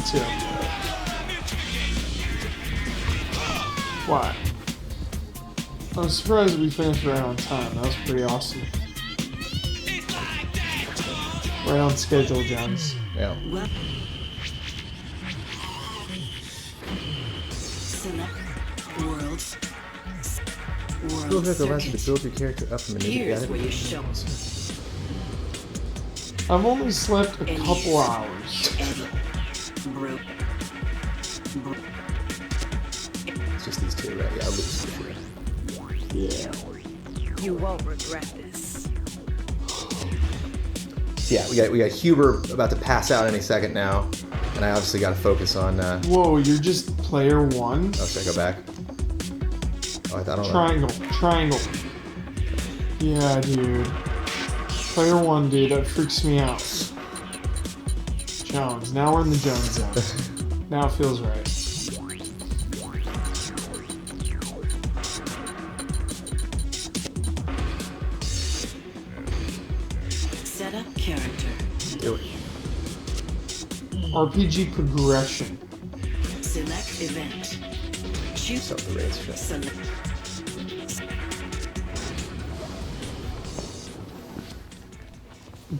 too. Why? I'm surprised we finished right on time. That was pretty awesome. Right on schedule, Jones. Yeah. Feels like the last to build your character up from a Here's where you show. I've only slept a couple hours. It's just these two, right? Yeah, I'll lose for sure. Yeah. You won't regret this. So yeah, we got Huber about to pass out any second now, and I obviously got to focus on. Whoa, you're just player one? Oh, should I go back? Oh, I don't know. Triangle. Yeah, dude. Player one, dude, that freaks me out. Jones. Now we're in the Jones zone. Now it feels right. Set up character. Do it. RPG progression. Select event. Choose Stop the race. Shit. select.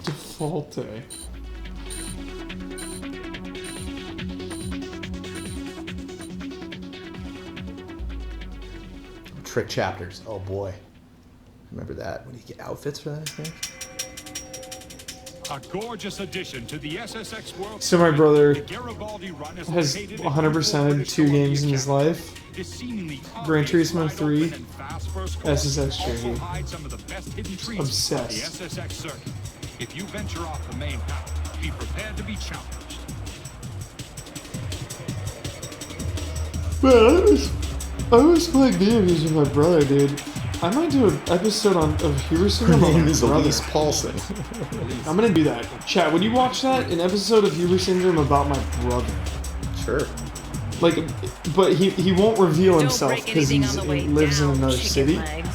Defalte. Trick chapters. Oh boy. Remember that when you get outfits for that, I think? A gorgeous addition to the SSX world. So my brother The Garibaldi run is has located 100%ed 2 games in his life. This seemingly Gran Turismo wide 3, open and fast first course SSX Tricky. also hides some of the best hidden treats Obsessed. of the SSX circuit. If you venture off the main path, be prepared to be challenged. Man, I was playing video games with my brother, dude. I might do an episode of Hero Her Syndrome on name my is brother. Elise Paulson. I'm gonna do that. Chat, would you watch that? An episode of Hero Syndrome about my brother. Sure. Like, but he won't reveal Don't himself break because anything he on the way lives in down, another chicken city. legs.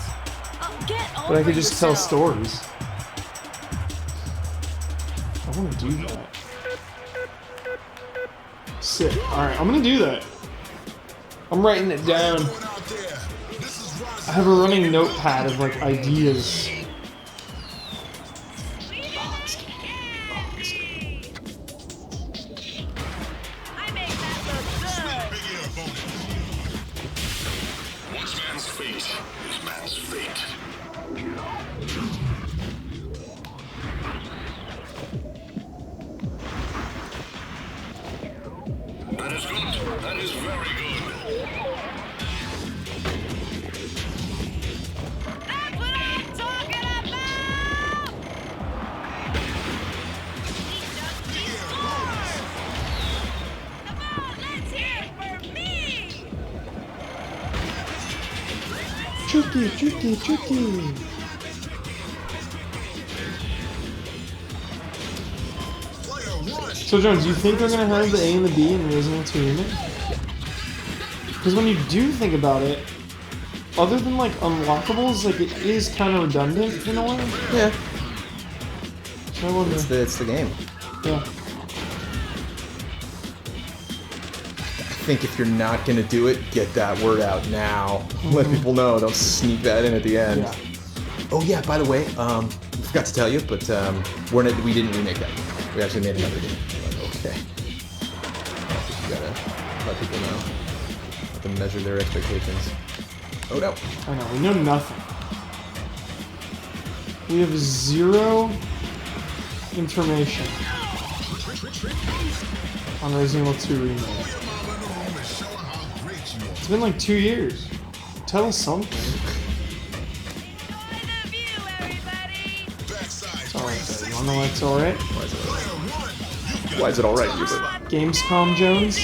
Get But I over could just tell yourself. stories. I want to do that. Sick. Alright, I'm gonna do that. I'm writing it down. I have a running notepad of like ideas. I make that look good. One man's fate is man's fate. That is good. That is very good. That's what I'm talking about! Come on, let's hear it for me! Tricky. So Jones, do you think they're gonna have the A and the B in Resident Evil 2 Remake? Because when you do think about it, other than like unlockables, like it is kind of redundant in a way. Yeah. So I wonder. It's the game. Yeah. I think if you're not gonna do it, get that word out now. Let people know. Don't sneak that in at the end. Yeah. Oh yeah, by the way, forgot to tell you, but we didn't remake that. We actually made another game. Like, okay. You gotta let people know. Let them measure their expectations. Oh no. I know. We know nothing. We have zero information on Resident Evil 2 Remake. It's been like 2 years. Tell us something. Enjoy the view, everybody! It's alright, though. You wanna know why it's alright? Why is it alright, Hubert? Gamescom, Jones.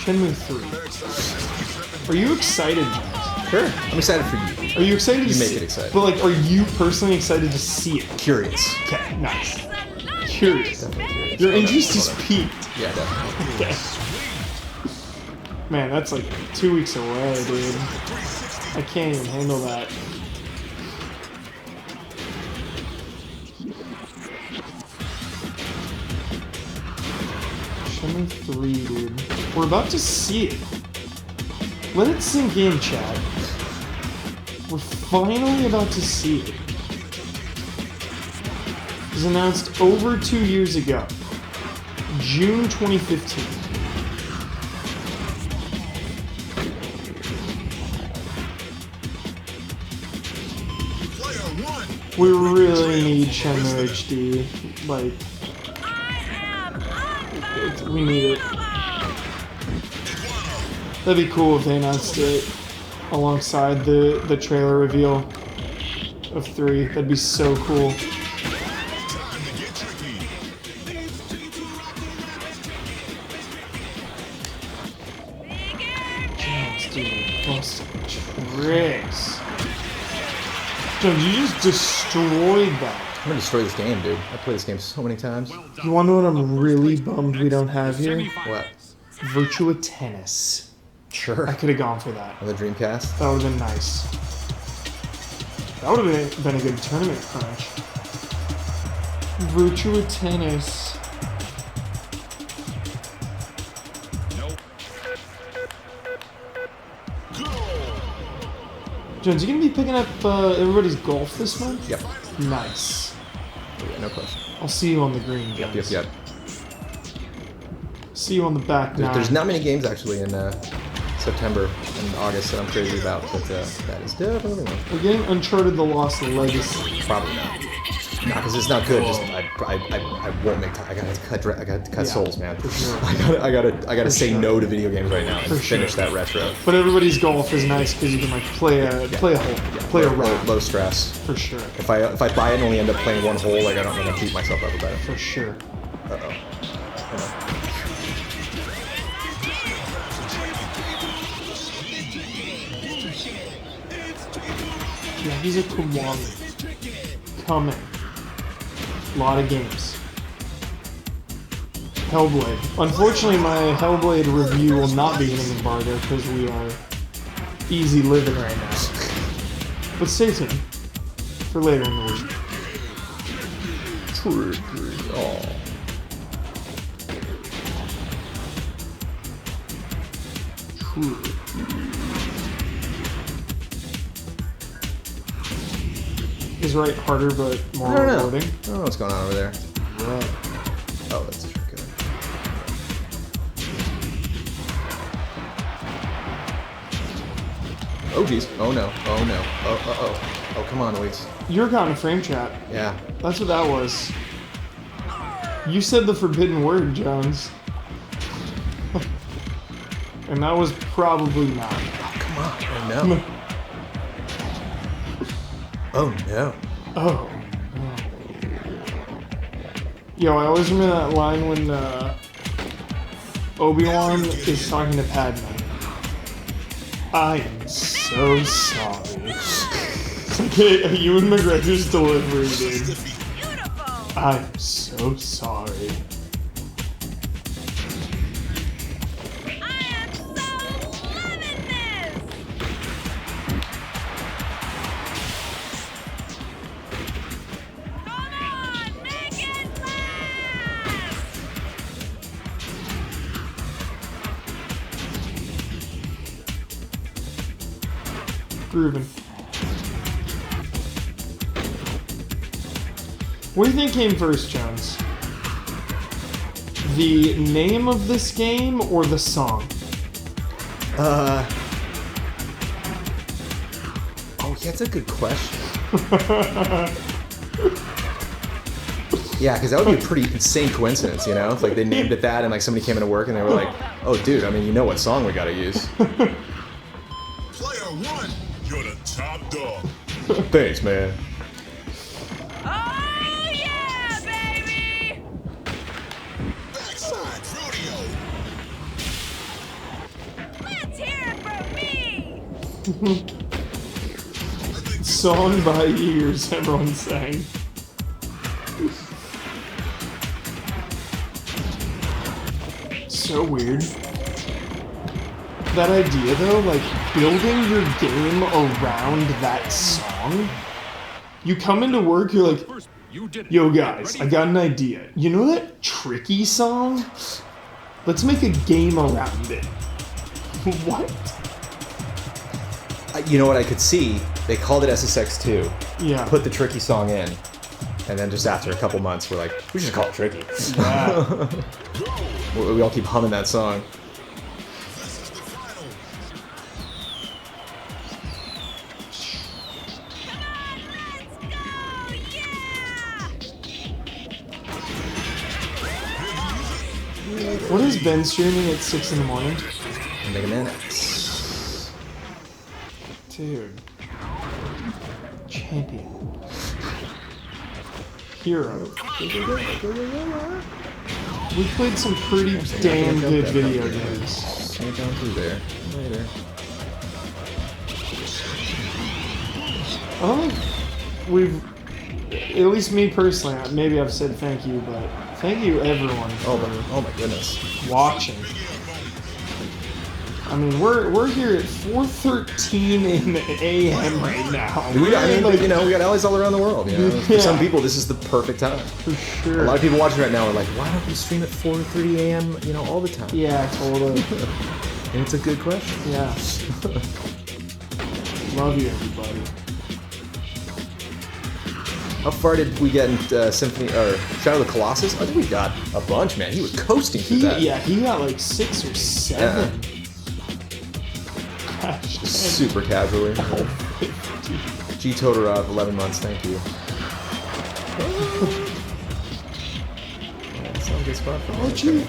Shenmue 3. Are you excited, Jones? Sure. I'm excited for you. Are you excited to You make see it exciting. But like, are you personally excited to see it? Curious. Okay, nice. Curious. Definitely curious. Your Hold on, interest hold is on. peaked. Yeah, definitely. Okay. Man, that's like 2 weeks away, dude. I can't even handle that. Shenmue 3, dude. We're about to see it. Let it sink in, Chad. We're finally about to see it. It was announced over 2 years ago. June 2015. We really need Shenmue HD. Like, we need it. That'd be cool if they announced it alongside the trailer reveal of 3. That'd be so cool. Jones, dude, busting tricks. Jones, you just destroyed that. I'm gonna destroy this game, dude. I played this game so many times. You wanna know what I'm really bummed we don't have here? What? Virtua Tennis. Sure. I could have gone for that. On the Dreamcast? That would have been nice. That would have been a good tournament crunch. Virtua Tennis. Nope. Jones, you gonna be picking up everybody's golf this month? Yep. Nice. Oh, yeah, no question. I'll see you on the green, Jones. Yep. See you on the back nine. There's not many games actually in September and August that I'm crazy about, but that is definitely one. We're getting Uncharted: The Lost Legacy. Probably not. No, because it's not good. Just I won't make time. I gotta cut souls, man. For sure. I gotta say sure. no to video games right now and For finish sure. that retro. But everybody's golf is nice because you can like play a hole, play a round. Low stress. For sure. If I buy it and only end up playing one hole, like I'm gonna beat myself up about it. For sure. Uh-oh. Yeah, he's a Kiwami. Coming. A lot of games. Hellblade. Unfortunately, my Hellblade review will not be getting embargoed because we are easy living right now. But stay tuned for later in the week. Tricky. Oh. Is right harder but more I don't know. rewarding? I don't know what's going on over there. Right. Oh, that's good. Oh jeez. Oh no. Oh no. Oh. Oh, come on, Luis. You're caught in a frame trap. Yeah. That's what that was. You said the forbidden word, Jones. And that was probably not. Oh, come on. Oh no. Oh no. Oh. Yo, I always remember that line when Obi-Wan is talking to Padme. I am so sorry. It's like a Ewan McGregor's delivery, dude. Beautiful. I'm so sorry. I am so loving this. Come on, make it last. Groovin'. What do you think came first, Jones? The name of this game or the song? Oh, yeah, that's a good question. Yeah, because that would be a pretty insane coincidence, you know? If, like, they named it that and, like, somebody came into work and they were like, oh, dude, I mean, you know what song we gotta use. Player one, you're the top dog. Thanks, man. Oh yeah, baby. Backside rodeo. Let's hear it from me. Song by years, everyone's saying. So weird. That idea though, like building your game around that song. You come into work, you're like, You did. yo guys, I got an idea. You know that Tricky song? Let's make a game around it. What? You know what I could see? They called it SSX2. Yeah. Put the Tricky song in. And then just after a couple months, we're like, we should call it Tricky. Yeah. We all keep humming that song. This is the final. What is Ben streaming at 6 in the morning? Mega Man X. Dude. Champion. Hero. We played some pretty damn good video games. Sneak down through there. Later. I don't think we've, at least me personally, maybe I've said thank you, but thank you everyone for Oh my goodness. watching. I mean, we're here at 4:13 in the AM right now. I mean, Like, you know, we got allies all around the world. You know, for Yeah. some people, this is the perfect time. for sure. A lot of people watching right now are like, "Why don't you stream at 4:30 a.m. You know, all the time?" Yeah, totally. And it's a good question. Yeah. Love you, everybody. How far did we get in Symphony or Shadow of the Colossus? I think we got a bunch, man. He was coasting through that. He got like 6 or 7. Gosh, Just super casually. man. G Totoro, 11 months. Thank you. Yeah, that's not a good spot for me. Gee.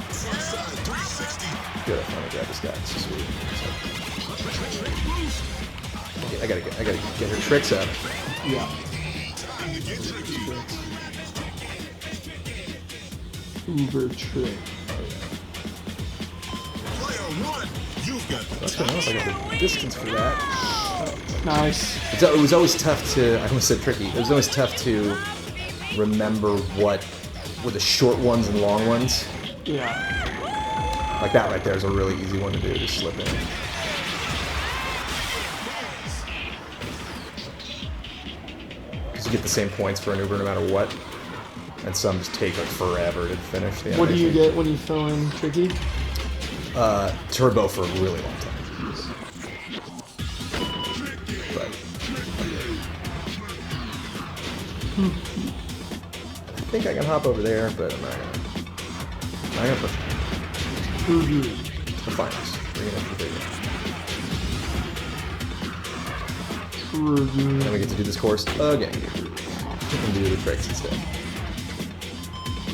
Suicide 360. Good, I finally grabbed this guy. It's so sweet. I gotta get her tricks up. Yeah. Time to get tricky. Uber trick. Player 1, you've got the That's good enough. I got the distance for that. Nice. It was always tough to. I almost said tricky. It was always tough to remember what were the short ones and long ones. Yeah. Like that right there is a really easy one to do. Just slip in. Because you get the same points for an Uber no matter what. And some just take like forever to finish the What do you animation. get when you fill in Tricky? Turbo for a really long time. But I think I can hop over there, but I'm not gonna push it. Uber. The finals. We're gonna have to figure it out. And then we get to do this course again. And do the tricks instead.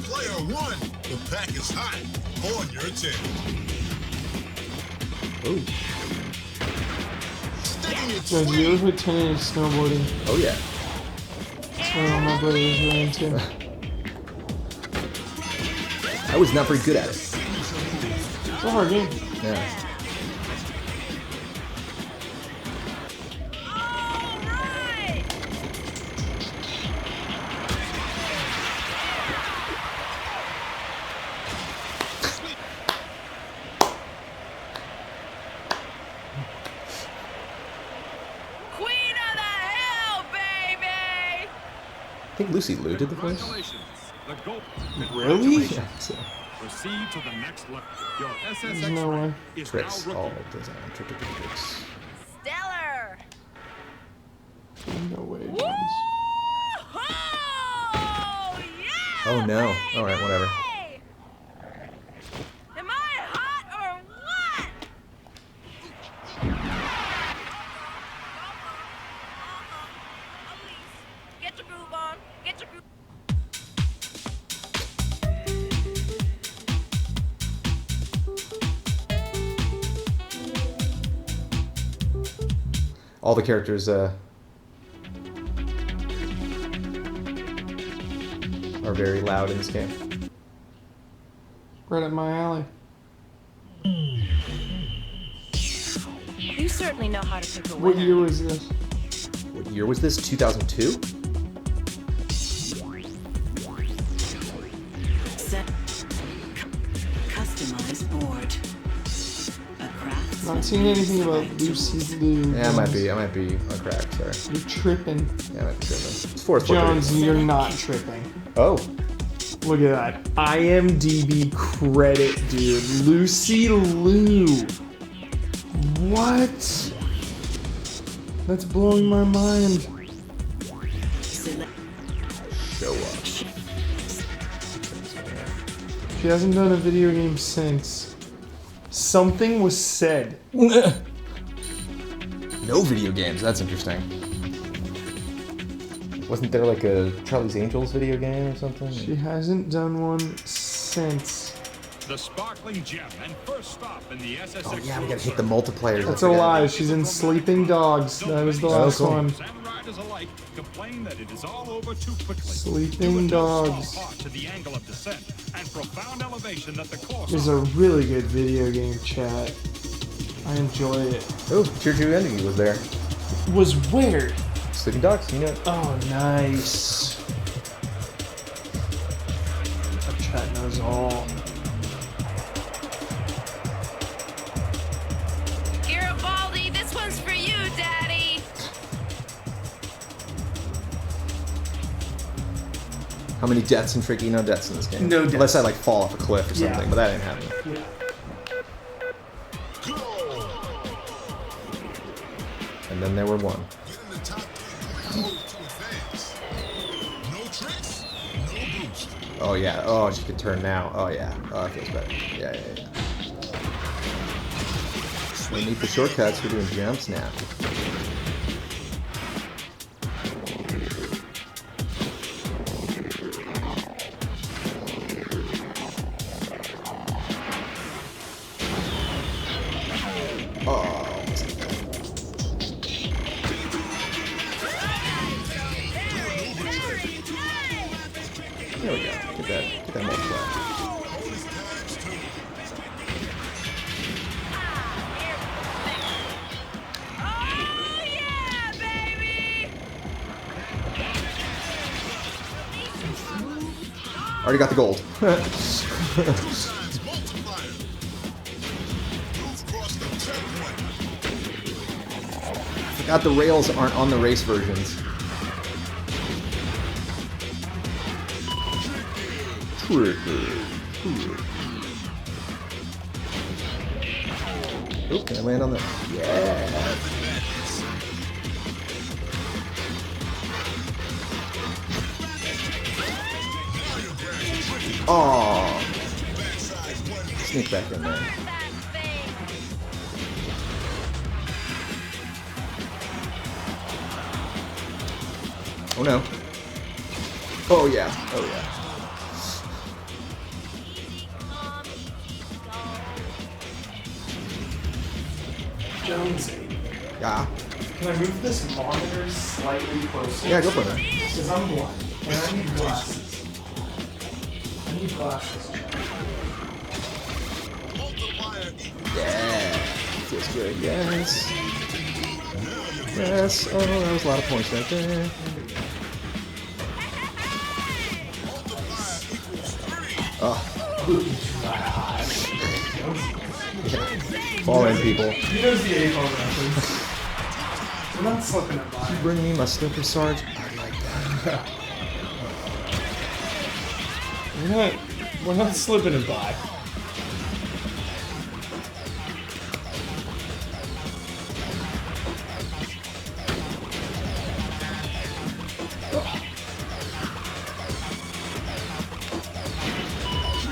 Player 1, the pack is hot. On your tail. Ooh. Sticking it Guys, you sweet. ever put 10 inch snowboarding? Oh yeah. That's what all my brothers were into. I was not very good at it. It's a hard game. Yeah. Alright! Queen of the Hill, baby! I think Lucy Liu did the voice. Congratulations. The goal. Really? Yeah, so. Proceed to the next level. Your SSX There's no way. rank is Tricks. now All rookie. design. Tricky tricks. Stellar! No way. Woo! Yeah! Oh no. Alright, whatever. Hey! Am I hot or what? Get your groove on. Get your groove. All the characters are very loud in this game. Right up my alley. You certainly know how to pick a What winner. year was this? What year was this? 2002? Set. Customized board. A craft. Not seeing anything about Lucy Liu. Yeah, I might be on crack, sorry. You're tripping. Yeah, I might be tripping. It's 4th Jones, you're not tripping. Oh. Look at that. IMDb credit, dude. Lucy Liu. What? That's blowing my mind. Show up. She hasn't done a video game since. Something was said. No video games. That's interesting. Wasn't there like a Charlie's Angels video game or something? She hasn't done one since. The sparkling gem and first stop in the SSX. Oh yeah, we gotta hit the multipliers. That's a lie. She's in Sleeping Dogs. That was the last cool. one. And riders alike complain that it is all over too quickly. Sleeping Dogs To the angle of descent and profound elevation that the course is a really good video game, chat. I enjoy it. Oh, Tier 2 Enemy was there. Was where? Sleeping Dogs, you know. Oh, nice. That chat knows all. Garibaldi, this one's for you, Daddy. How many deaths in Tricky? No deaths in this game. No deaths. Unless I like fall off a cliff or something, Yeah. but that ain't happening. Yeah. And then there were one. Get in the top 3 to advance. No tricks, no boost. Oh yeah. Oh, she can turn now. Oh yeah. Oh, it feels better. Yeah. We need the shortcuts. We're doing jumps now. There we go. Get that multiplier. Oh, yeah, baby. Already got the gold. Besides multiplier. You've crossed the checkpoint. Forgot the rails aren't on the race versions. Oop, can I land on that? Yeah. Oh. Sneak back in there. That thing. Oh no. Oh yeah. Oh yeah. Jonesy. Yeah. Can I move this monitor slightly closer? Yeah, go for it. Because I'm blind. And I need glasses. I need glasses. Multiplier equals Yeah. Feels good. Yes. Yes. Oh, that was a lot of points right there. Oh. Fall in, people. He knows the A-phone reference. We're not slipping it by. Bring me my slipper, Sarge. I like that. We're not slipping it by.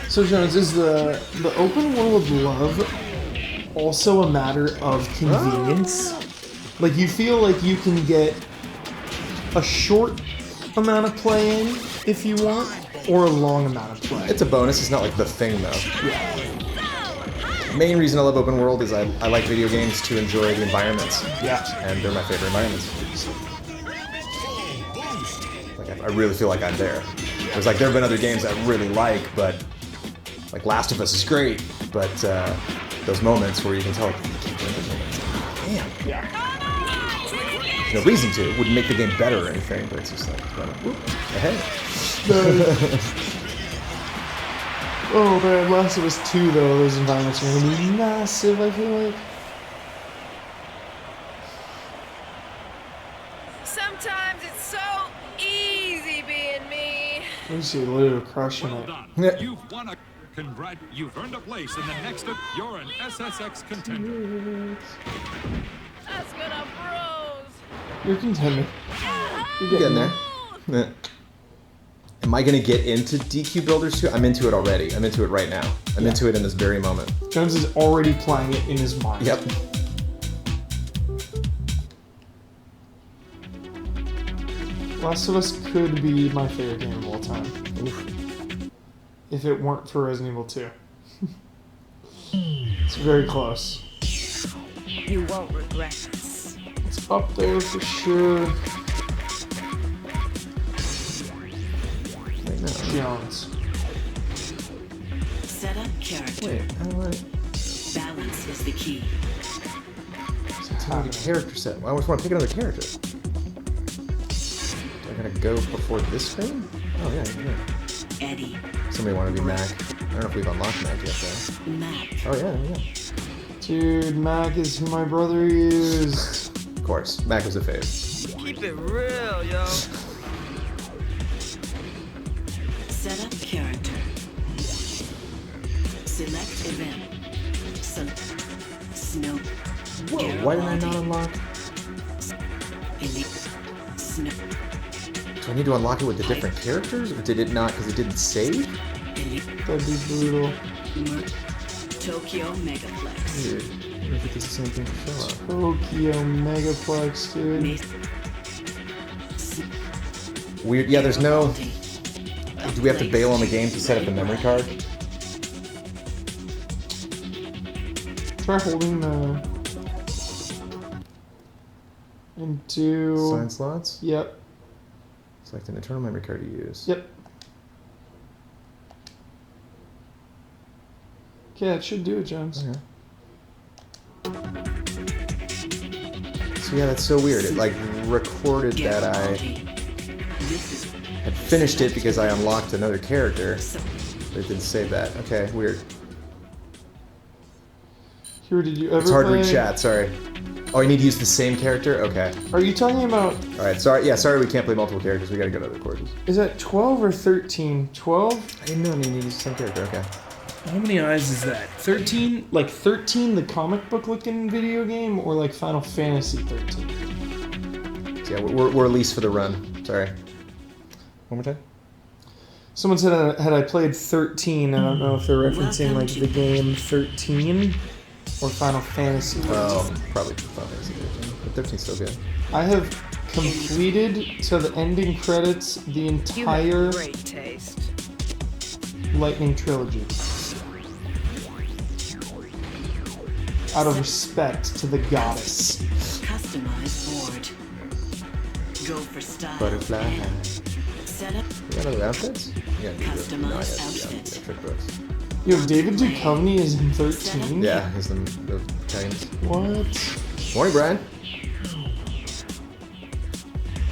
So Jones, is the open world love also a matter of convenience? Like you feel like you can get a short amount of play in if you want, or a long amount of play? It's a bonus. It's not like the thing, though. Main reason I love open world is I like video games to enjoy the environments. Yeah. And they're my favorite environments. Like I really feel like I'm there. There's like there have been other games I really like, but like Last of Us is great, but those moments where you can tell, like, you keep doing those moments. Damn. Yeah. There's no reason to. It wouldn't make the game better or anything, but it's just like, whoop, hey. Oh man, Last of Us 2 though, those environments are gonna be massive, I feel like. Sometimes it's so easy being me. There's see Lulu crushing Well it. done. Yeah. You've won a you've earned a place in the next. You're an SSX contender. That's gonna froze. You're contender. You're Getting getting there. Yeah. Am I gonna get into DQ Builders too? I'm into it already. I'm into it right now. I'm into it in this very moment. Jones is already playing it in his mind. Yep. Last of Us could be my favorite game of all time. Oof. If it weren't for Resident Evil 2. It's very close. You won't regret this. It's up there for sure. Wait, no. Jones. Set up character. Wait, how do I? Balance is the key. How do character set? Well, I just want to pick another character. Do I gotta go before this thing? Oh yeah. Eddie. Somebody want to be Mac. I don't know if we've unlocked Mac yet though. Mac. Oh yeah. Dude, Mac is who my brother used. Of course, Mac was a fave. Keep it real, yo. Set up character. Select event. Snow. Whoa, why did I not unlock? Snow. Do I need to unlock it with the different characters, or did it not because it didn't save? That'd be brutal. Tokyo Megaplex. Weird. I wonder if it does the same thing for Philip. Tokyo Megaplex, dude. Weird. Yeah, there's no. Do we have to bail on the game to set up the memory card? Try holding the... into... Sign slots? Yep. Select an internal memory card to use. Yep. Yeah, it should do it, Jones. Okay. So yeah, that's so weird. It like recorded that I had finished it because I unlocked another character, but it didn't save that. Okay, weird. Here, did you ever It's hard to play... read chat, sorry. Oh, you need to use the same character? Okay. Are you talking about... Alright, sorry. Yeah, sorry we can't play multiple characters. We gotta go to other courses. Is that 12 or 13? 12? I didn't know you need to use the same character. Okay. How many eyes is that? 13? Like 13 the comic book looking video game, or like Final Fantasy 13? So yeah, we're at least for the run. Sorry. One more time? Someone said, had I played 13, I don't know if they're referencing like the game 13 or Final Fantasy 13. Oh, probably Final Fantasy 13. But 13's still good. I have completed to the ending credits the You entire have great taste. Lightning trilogy. Out of respect to the goddess. Customize board. Go for style. Butterfly. Set up. You got other outfits? Yeah, Customize outfit. trick books. Yo, David Duchovny is in 13? Yeah, he's the Italians. What? Morning, Brian.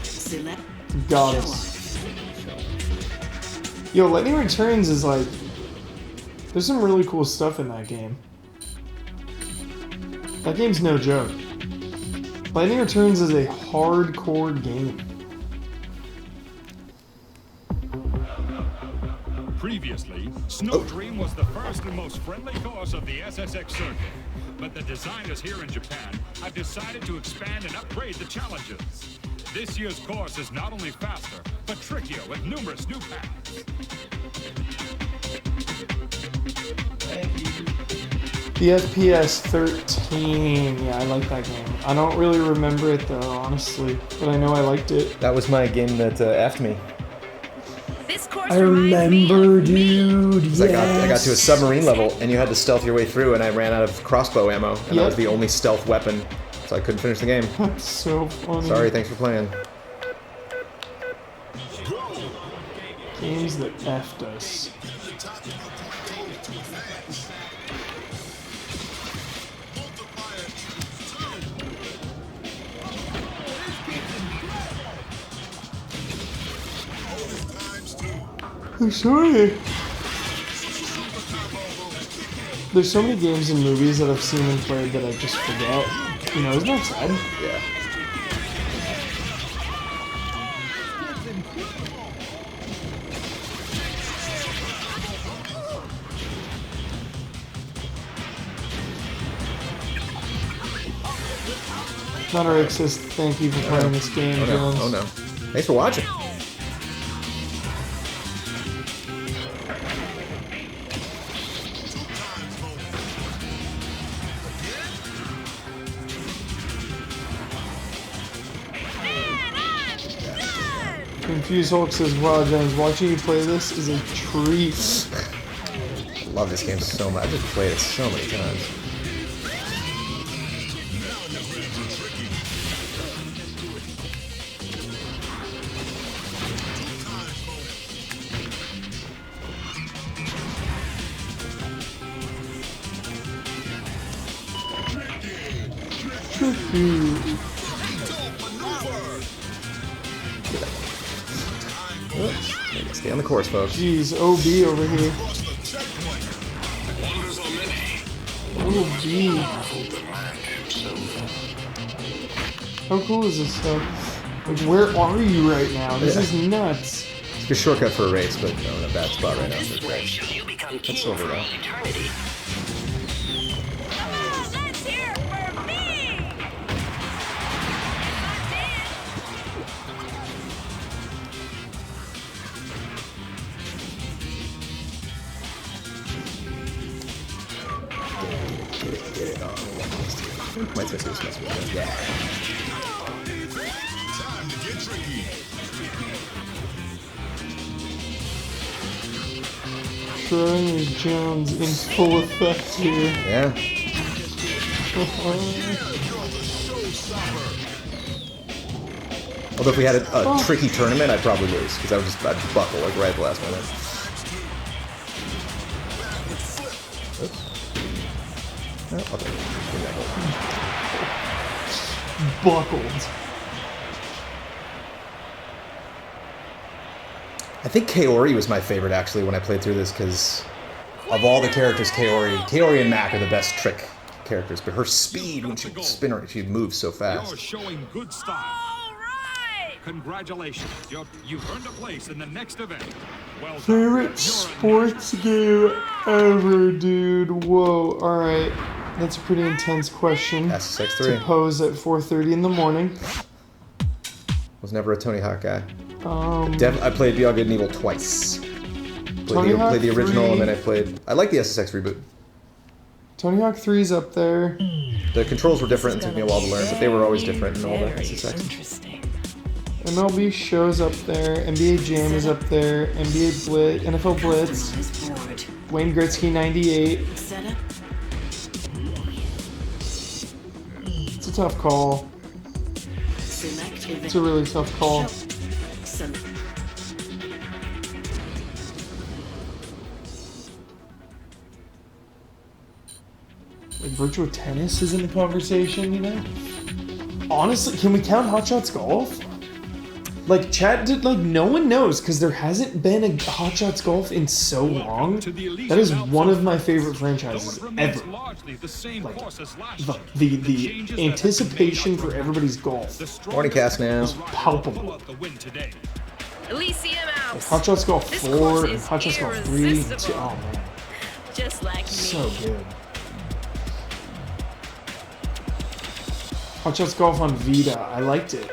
Select. Goddess. Yo, Lightning Returns is like... There's some really cool stuff in that game. That game's no joke. Lightning Returns is a hardcore game. Previously, Snow Dream was the first and most friendly course of the SSX circuit. But the designers here in Japan have decided to expand and upgrade the challenges. This year's course is not only faster, but trickier with numerous new paths. The FPS 13. Yeah, I like that game. I don't really remember it though, honestly. But I know I liked it. That was my game that effed me. This course I reminds me remember, of me. dude. Yes. I got to a submarine level, and you had to stealth your way through, and I ran out of crossbow ammo, and that was the only stealth weapon, so I couldn't finish the game. That's so funny. Sorry, thanks for playing. Games that effed us. There's so many games and movies that I've seen and played that I just forget. You know, isn't that sad? Yeah. Not our says thank you for playing this game, Oh no, Jones. oh no. Thanks for watching. Confused Hulk says, wow, Jones, watching you play this is a treat. I love this game so much. I've just played it so many times. Stay on the course, folks. Jeez, OB over here. OB. How cool is this stuff? Like, where are you right now? This is nuts. It's a shortcut for a race, but no, in a bad spot right now. That's silver though. Let's hear it for me! Get it on. Might say this must be good. Yeah. Time to get tricky. Trying Jones in full effect here. Yeah. Although if we had a tricky tournament, I'd probably lose because I'd buckle like right at the last minute. Oops. Oh, okay. Give me that goal. Buckled. I think Kaori was my favorite actually when I played through this because of all the characters, Kaori and Mac are the best trick characters, but her speed when she spin her, she moves so You're fast. showing good style. All right! Congratulations. You've earned a place in the next event. Well done. Favorite sports game ever, dude. Whoa, alright. That's a pretty intense question SSX to 3. pose at 4:30 in the morning. Was never a Tony Hawk guy. Um, I played Beyond Good and Evil twice. Tony Hawk Played the original 3. and then I like the SSX reboot. Tony Hawk 3's up there. The controls were different and took me a while to learn, but they were always different in all the SSX. Interesting. MLB Show's up there. NBA Jam is up there. NBA Blitz, NFL Blitz. Customize board. Wayne Gretzky 98. Setup. It's a tough call. Select event. It's a really tough call. Select. Like virtual tennis is in the conversation, you know? Honestly, can we count Hot Shots Golf? Like chat did no one knows because there hasn't been a Hot Shots Golf in so long. That is one of my favorite franchises ever. Like the anticipation for everybody's golf. Morning cast now. Palpable. Elysium out! Hot Shots Golf This 4 course and is Hot Shots Golf 3 and 2. irresistible. Oh man, Just like me. so good. Hot Shots Golf on Vita, I liked it.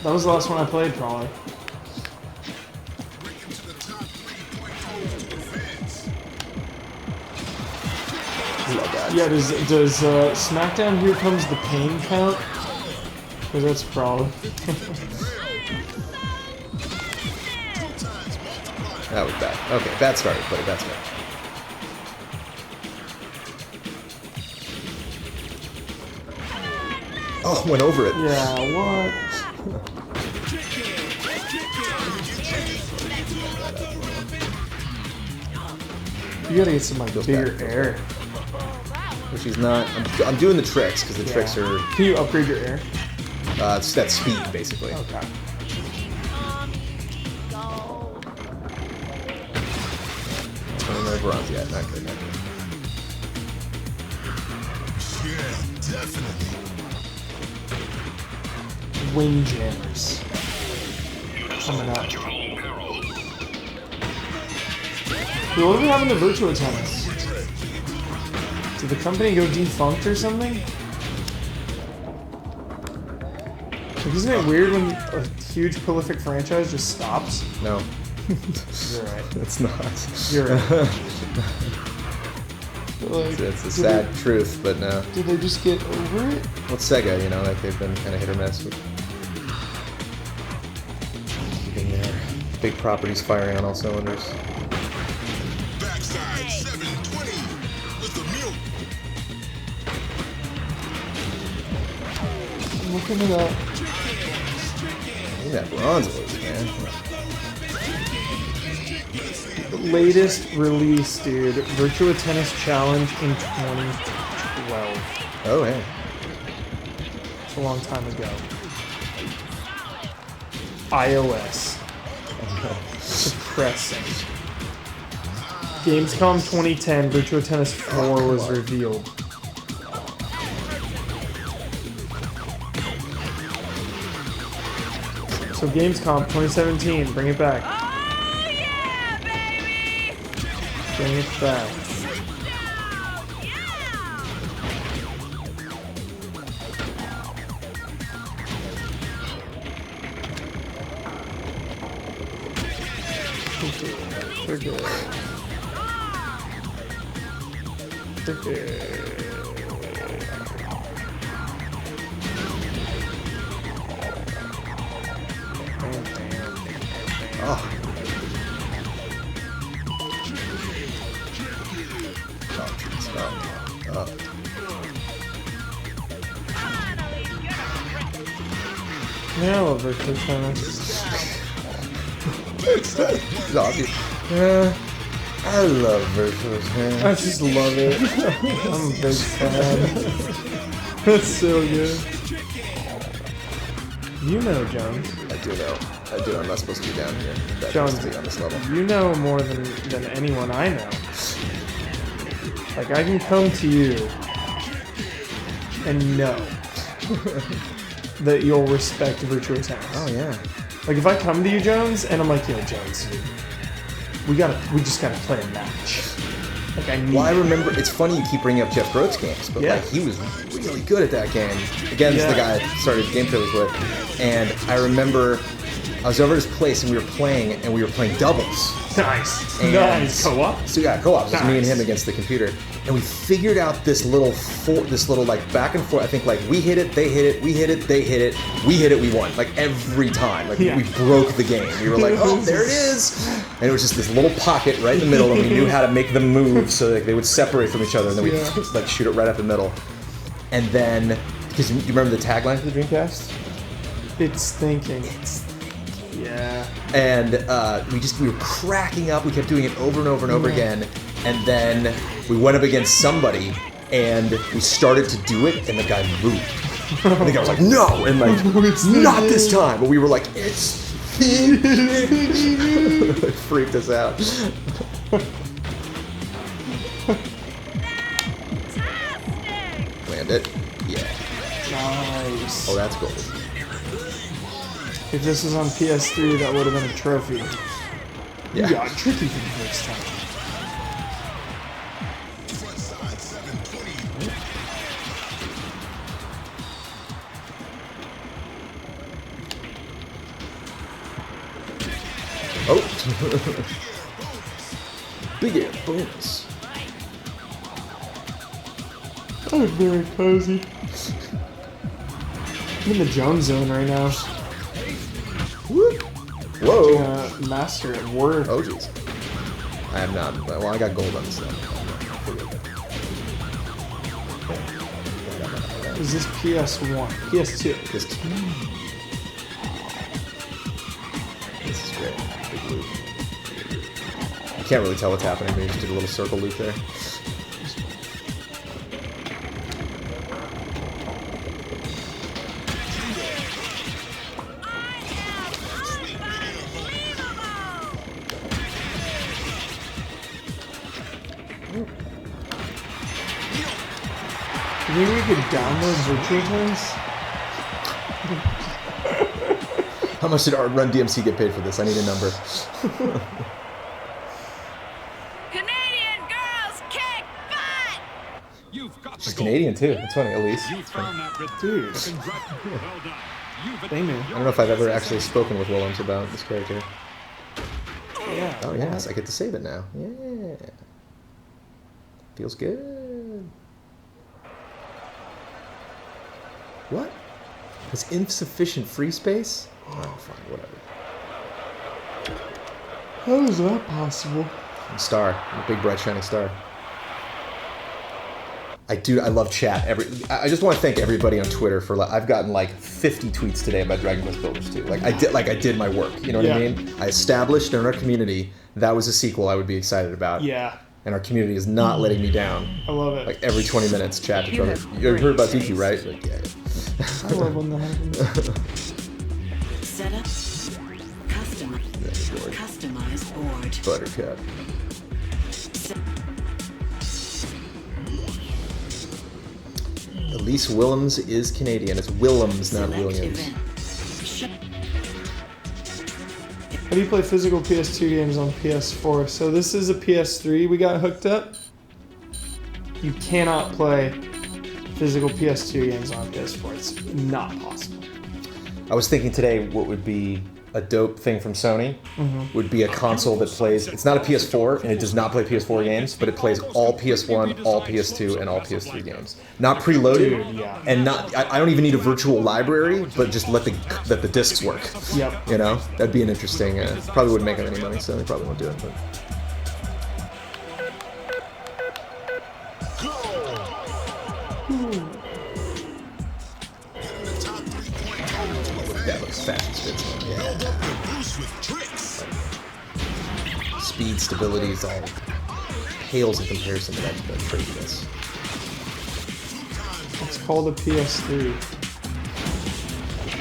That was the last one I played, probably. Love that. Yeah, does SmackDown Here Comes the Pain count? Because that's probably. That was bad. Okay, bad started, but that's me. Oh, went over it. Yeah, what? You gotta get some like bigger back. air. Which he's not. I'm doing the tricks because the tricks are. Can you upgrade your air? It's that speed basically. Okay. No bronze yet. Not good. Not good. Yeah, definitely. Windjammers. Coming up. Dude, what do we have in the Virtua Tennis? Did the company go defunct or something? Like, isn't it weird when a huge prolific franchise just stops? No, You're right. it's not. You're right. Like, It's a did sad truth, but no. Did they just get over it? Well, Sega, you know, like they've been kind of hit or miss with keeping their big properties firing on all cylinders. Backside 720 with the milk. I'm looking it up. Look at that bronze was, man. The latest release, dude. Virtua Tennis Challenge in 2012. Oh, hey. It's a long time ago. iOS. Depressing. Gamescom 2010, Virtua Tennis 4 was revealed. So Gamescom 2017, bring it back. Oh yeah, baby! Bring it back. Oh. Oh. Yeah, I love Virtua Tennis. It's obvious. I love Virtua Tennis. I just love it. I'm a big fan. That's so good. You know, Jones. I do know. I do. I'm not supposed to be down here. That Jones, needs to be on this level. you know more than anyone I know. Like, I can come to you and know that you'll respect Virtua Tennis. Oh yeah. Like, if I come to you, Jones, and I'm like, yo, Jones, dude, we just gotta play a match. Like, I need. Well, I remember. It's funny you keep bringing up Jeff Groat's games, but Yeah. like he was really good at that game. Again, this is the guy I started Game Trailers with, and I remember I was over at his place and we were playing doubles. Nice. And Nice. Co-op? So yeah, co-op. Just me and Nice. him against the computer, and we figured out this little like back and forth. I think like we hit it, they hit it, we hit it, they hit it, we hit it, we won. Like every time, like Yeah. we broke the game. We were like, oh, there it is, and it was just this little pocket right in the middle, and we knew how to make them move so that they would separate from each other, and then we Yeah. would like shoot it right up the middle. And then, because you remember the tagline for the Dreamcast? It's thinking. Yeah. And we were cracking up. We kept doing it over and over and over again. And then we went up against somebody, and we started to do it, and the guy moved. And the guy was like, "No!" And like, "Not this time!" But we were like, "It's it freaked us out. Land it. Yeah. Nice. Oh, that's gold. If this was on PS3, that would have been a trophy. Yeah. You got tricky for the first time. Front side 720. Oh. Big air bonus. Oh, very cozy. I'm in the Jones zone right now. Whoa. Master at Word. Oh, jeez. I have not. Well, I got gold on this level. Is this PS1? PS2. This is great. Big loop. You can't really tell what's happening, but you just did a little circle loop there. You think we could download Virtua Tennis? How much did our Run DMC get paid for this? I need a number. Canadian girls kick butt! You've got She's the goal. Canadian too. That's funny, Elise. You found that rhythm. Dude. Well done. They knew. I don't know if I've ever actually spoken with Willems about this character. Yeah. Oh yes, I get to save it now. Yeah. Feels good. What? Has insufficient free space? Oh, fine, whatever. How is that possible? Star, a big bright shining star. I love chat. I just want to thank everybody on Twitter for I've gotten like 50 tweets today about Dragon Quest Builders 2. I did my work. You know what I mean? I established in our community that was a sequel I would be excited about. Yeah. And our community is not letting me down. I love it. Like every 20 minutes, chat to try to. You heard about DQ, right? Like, yeah. I love when that happens. Set up. Customize board. Buttercup. Elise Willems is Canadian. It's Willems, not Select Williams. event. How do you play physical PS2 games on PS4? So this is a PS3 we got hooked up. You cannot play physical PS2 games on PS4. It's not possible. I was thinking today what would be a dope thing from Sony would be a console that plays, it's not a PS4 and it does not play PS4 games, but it plays all PS1, all PS2, and all PS3 games. Not preloaded, Dude, yeah. and not, I don't even need a virtual library, but just let the discs work. Yep. You know, that'd be an interesting, probably wouldn't make them any money, so they probably won't do it. But. That looks fast as fits, man. Yeah. Speed, stability is all pales in comparison to that craziness. It's called a PS3.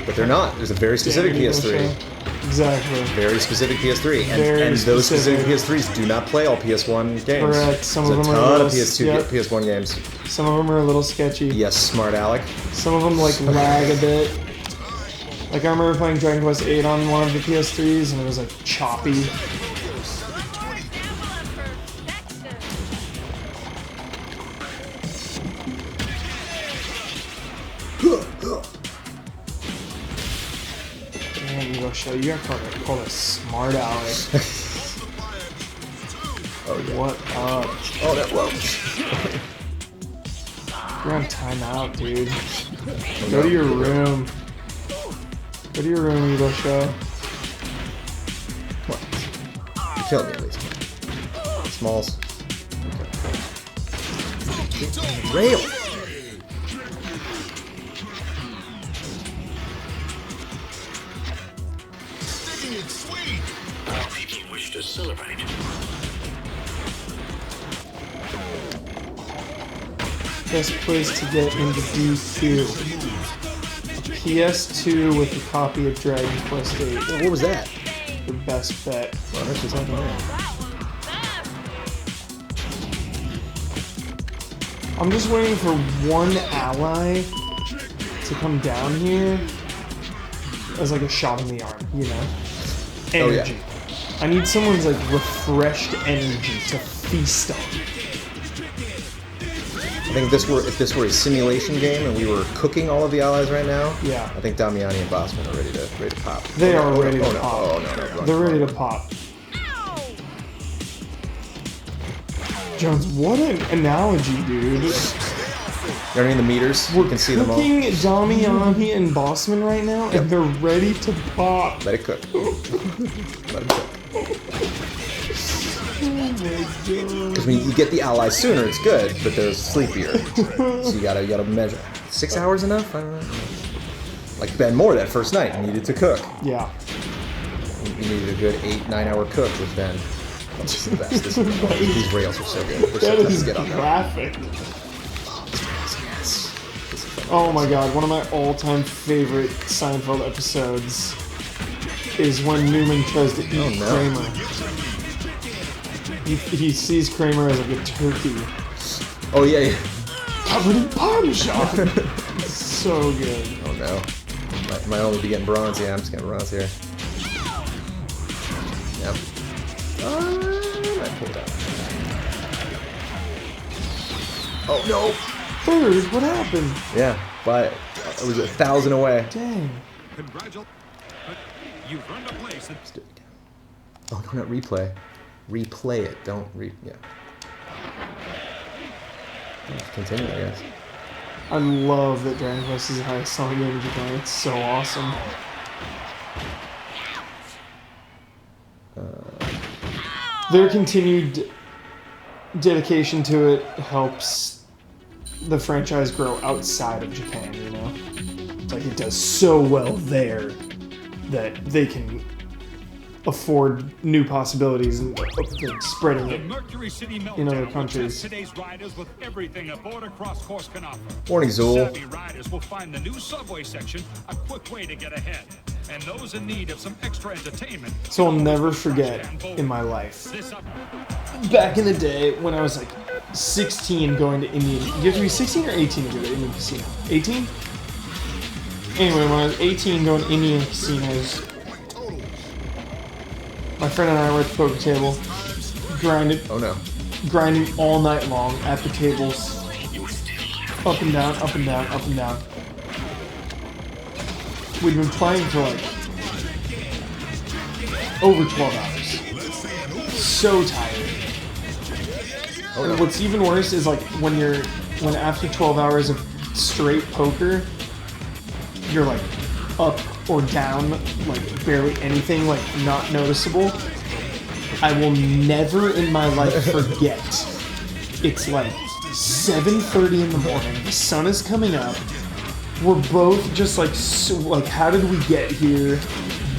But they're not. There's a very specific Damn, PS3. Exactly. Very specific PS3. Very And those specific specific. PS3s do not play all PS1 games. Correct. Some There's of a them are ton of little- PS2, yep. PS1 games. Some of them are a little sketchy. Yes, smart Alec. Some of them like lag a bit. Like I remember playing Dragon Quest 8 on one of the PS3s and it was like choppy. Damn, you go show you got called a smart Alec. Oh, yeah. What up? Oh, that well. You're on timeout, dude. Go to your room. Go to your room, Evo Show. Come on. You killed me at least. Smalls. Okay. Rail! People wish to celebrate. Best place to get into DQ. PS2 with a copy of Dragon Quest 8. Yeah, what was that? The best bet. Well, that's just like that. I'm just waiting for one ally to come down here as like a shot in the arm, you know? Oh, yeah. Energy. I need someone's like refreshed energy to feast on. I think if this were a simulation game and we were cooking all of the allies right now, Yeah. I think Damiani and Bossman are ready to pop. They Oh, are no, ready oh, to no, pop. Oh, no, no, They're ready to pop. Jones, what an analogy, dude. You know what I mean? The meters, you can see them all. Cooking Damiani and Bossman right now, and they're ready to pop. Let it cook. Let it cook. Because when you get the allies sooner, it's good, but they're sleepier. So you gotta measure. 6 hours enough? I don't know. Like Ben Moore that first night needed to cook. Yeah. You needed a good 8-9 hour cook with Ben. This is the best. These rails are so good. They're so That tough is to get on there. graphic. Yes. Oh my god, one of my all-time favorite Seinfeld episodes is when Newman tries to eat Oh, no. Kramer. He sees Kramer as like a turkey. Oh yeah, yeah. Covered in Parmesan! So good. Oh no. Might only be getting bronze. Yeah, I'm just getting bronze here. Yep. I pulled out. Oh no. Third, what happened? Yeah, but it was 1,000 away. Dang. Congratulations. You've earned a place. Let's do it again. Oh, no, not replay. Replay it. Don't yeah. Let's continue, I guess. I love that Dragon Quest is the highest selling game in Japan. It's so awesome. Their continued dedication to it helps the franchise grow outside of Japan, you know? It's like it does so well there that they can afford new possibilities and spreading The it. Mercury City Meltdown In other will countries. test today's riders with everything a border cross course can offer. Morning, Zool. Savvy riders will find the new subway section a quick way to get ahead. And those in need of some extra entertainment. So I'll never forget in my life. This up Back in the day when I was like 16 going to Indian. You have to be 16 or 18 to go to Indian casino? 18? Anyway, when I was 18 going to Indian casinos, my friend and I were at the poker table, Oh no. grinding all night long at the tables. Up and down, up and down, up and down. We'd been playing for like over 12 hours. So tired. Oh And no. what's even worse is like when after 12 hours of straight poker, you're like up or down, like barely anything, like not noticeable. I will never in my life forget. It's like 7:30 in the morning. The sun is coming up. We're both just like, how did we get here?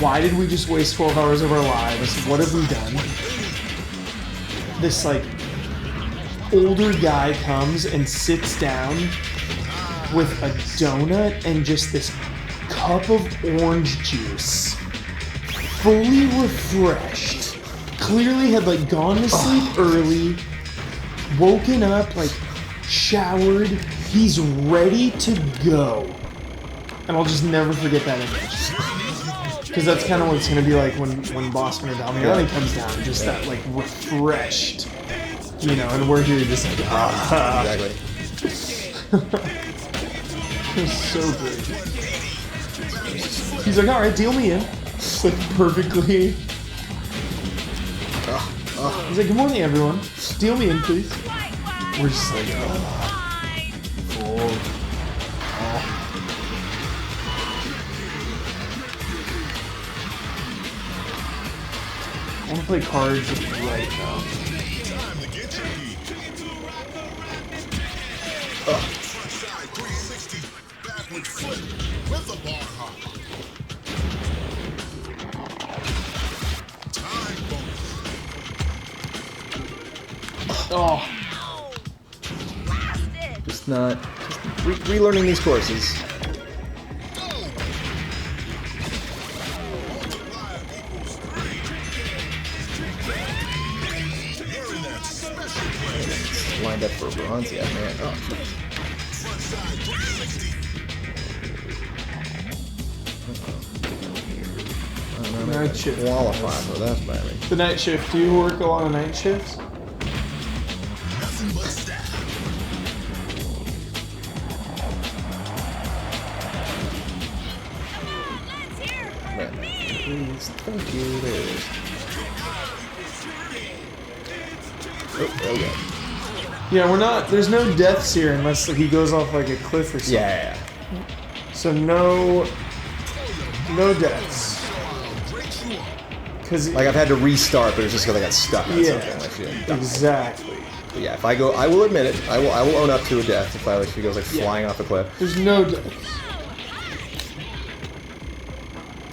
Why did we just waste 12 hours of our lives? What have we done? This like older guy comes and sits down with a donut and just this cup of orange juice, fully refreshed. Clearly had like gone to sleep early, woken up, like showered. He's ready to go. And I'll just never forget that image. Because that's kind of what it's going to be like when Boston or Damiani comes down. Just that like refreshed, you know, and we're here just like, ah. Exactly. It's so great. He's like, all right, deal me in. It's like perfectly. He's like, good morning, everyone. Deal me in, please. We're just like, I want to play cards right now. Time to get tricky. Frontside 360, backward flip with a bar hop. Time bonus. Oh, Blasted! Just relearning these courses. Multiplier equals 3. You're in that special place. Lined up for bronze yet, man. Oh. Frontside 360. I don't know. Night shift. Qualify for that, baby. the night shift. Do you work a lot of night shifts? Nothing but staff. Let's hear it for Man. me! Please, thank you. There it is. Oh yeah. Yeah, we're not. There's no deaths here unless he goes off like a cliff or something. Yeah. So no deaths. Because Like I've had to restart, but it's just because I got stuck on Yeah. something. Like, shit. exactly. But yeah, if I go, I will admit it. I will own up to a death if she goes like flying off a cliff. There's no deaths.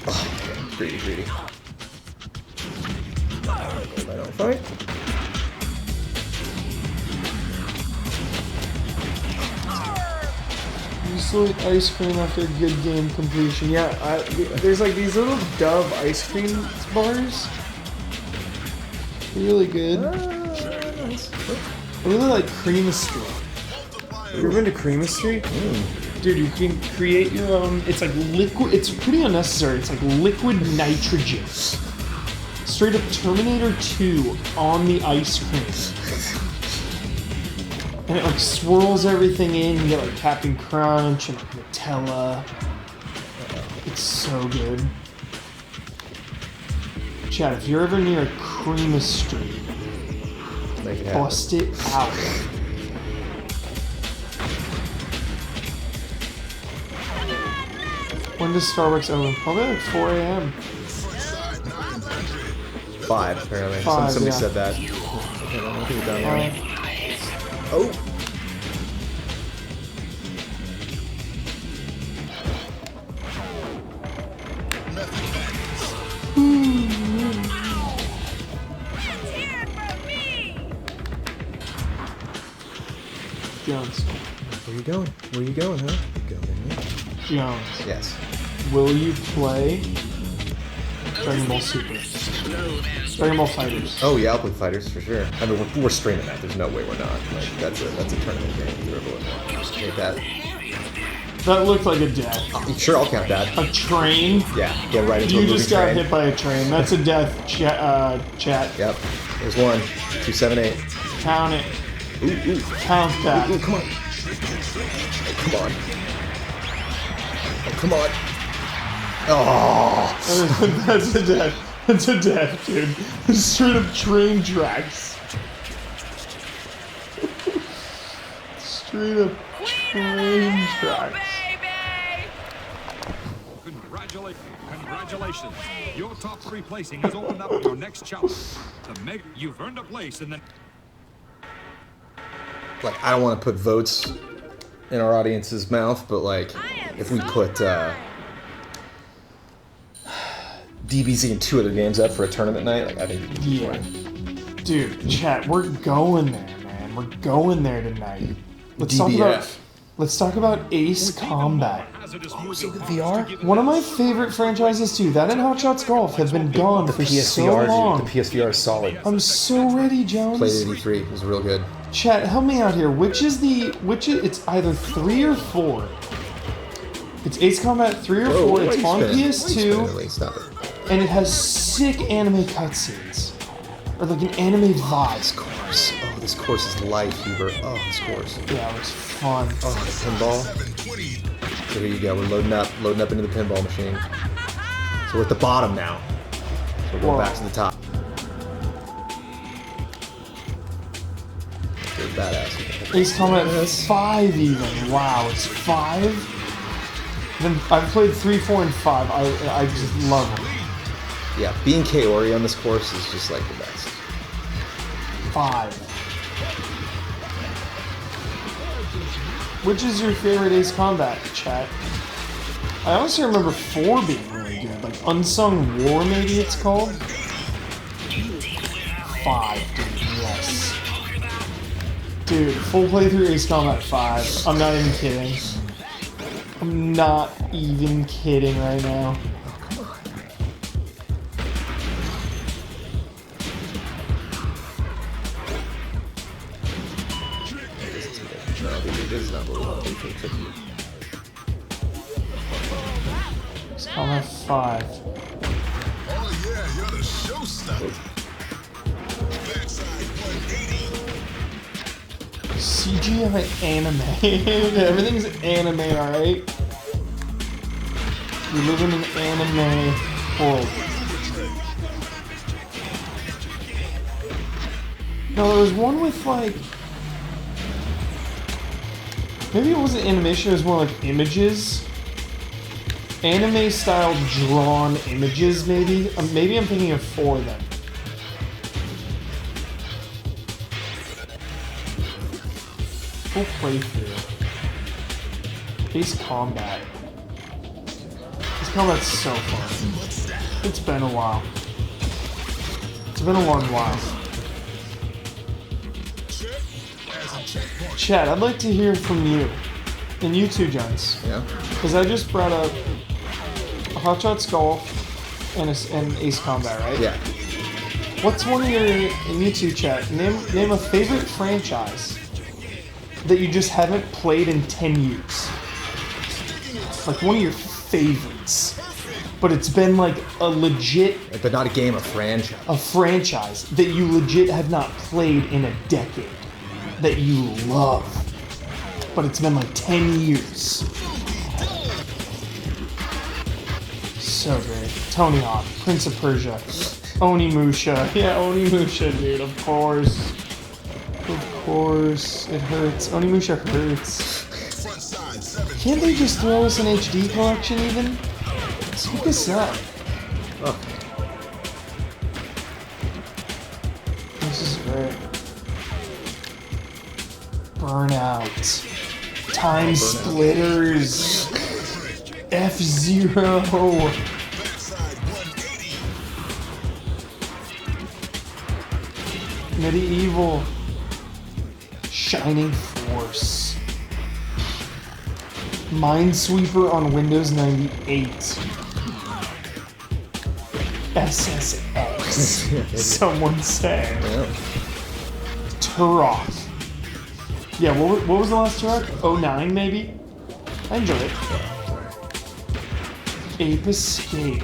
Oh, greedy. I don't fight. You still eat ice cream after a good game completion. Yeah, there's like these little Dove ice cream bars. They're really good. I really like Cream Street. You ever been to Cream Street? Dude, you can create your own. It's like liquid. It's pretty unnecessary. It's like liquid nitrogen. Straight up Terminator 2 on the ice cream. And it like swirls everything in. You get like Captain Crunch and like Nutella. It's so good. Chad, if you're ever near a Creamus Street, Make it happen. bust it out. When does Starbucks open? Probably like 4 a.m. 5 apparently. 5, Somebody yeah. said that. Okay, well, I think we're done now. Oh. Let's hear it from me. Jones. Where you going? Where you going, huh? Going. Jones. Yes. Will you play Dragon Ball Super? Dragon Ball Fighters. Oh yeah, I'll play Fighters for sure. I mean, we're streaming that. There's no way we're not. Like that's a tournament game. Take that. That looked like a death. Sure, I'll count that. A train? Yeah, get right into a You moving just got train. hit by a train. That's a death, chat. Yep. There's 1, 2, 7, 8. Count it. Ooh. Count that. Ooh, come on. Come on. Oh, come on. Oh. That's a death. That's a death, dude. Straight up train tracks. Straight up train tracks. Congratulations. Your top 3 placing has opened up your next challenge. You've earned a place in the... Like, I don't want to put votes in our audience's mouth, but like, if we put DBZ and 2 other games up for a tournament night, like I think it'd be Yeah. fun. Dude, chat, we're going there, man. We're going there tonight. DBF. Let's talk about Ace Combat. VR? One of my favorite franchises too. That and Hot Shots Golf have been gone for so long. The PSVR is solid. I'm so ready, Jones. Played it at E3. It was real good. Chat, help me out here. It's either 3 or 4. It's Ace Combat 3 or 4. It's on PS2, Stop it. and it has sick anime cutscenes. Or like an anime vibe. This course is life, Huber. Oh, this course. Yeah, it was fun. Oh, the pinball. So here you go. We're loading up into the pinball machine. So we're at the bottom now. So we're going back to the top. Very badass. Ace Combat 5 even. Wow, it's 5? Then I've played 3, 4, and 5. I just love them. Yeah, being Kaori on this course is just like the best. 5. Which is your favorite Ace Combat, chat? I honestly remember 4 being really good. Like Unsung War, maybe it's called? 5, dude, yes. Dude, full playthrough Ace Combat 5. I'm not even kidding. I'm not even kidding right now. This is not what we want to do for the tricky. Ace Combat 5. Oh yeah, you're the showstopper. Backside 180. CGI anime. Everything's anime, alright? We live in an anime world. No, there was one with like... Maybe it wasn't animation, it was more like images. Anime-style drawn images, maybe? Maybe I'm thinking of 4 then. Full playthrough. Ace Combat. Ace Combat's so fun. It's been a while. It's been a long while. Chad, I'd like to hear from you. And you too, Jones. Yeah? Because I just brought up Hot Shots Golf and Ace Combat, right? Yeah. What's one of your, and you two, chat, name a favorite franchise that you just haven't played in 10 years. Like one of your favorites. But it's been like a legit, But not a game, a franchise. a franchise that you legit have not played in a decade. That you love. But it's been like 10 years. So great. Tony Hawk, Prince of Persia, Onimusha. Yeah, Onimusha, dude, of course. Of course. It hurts. Onimusha hurts. Front side, 7. Can't they just throw us an HD collection even? Let's hook this up. Oh, This is great. Burnout. Time Splitters. F-Zero. Backside, 180. Medieval. Shining Force. Minesweeper on Windows 98. SSX. Someone say. yeah. Turok. Yeah, what was the last Turok? 09 maybe? I enjoy it. Ape Escape.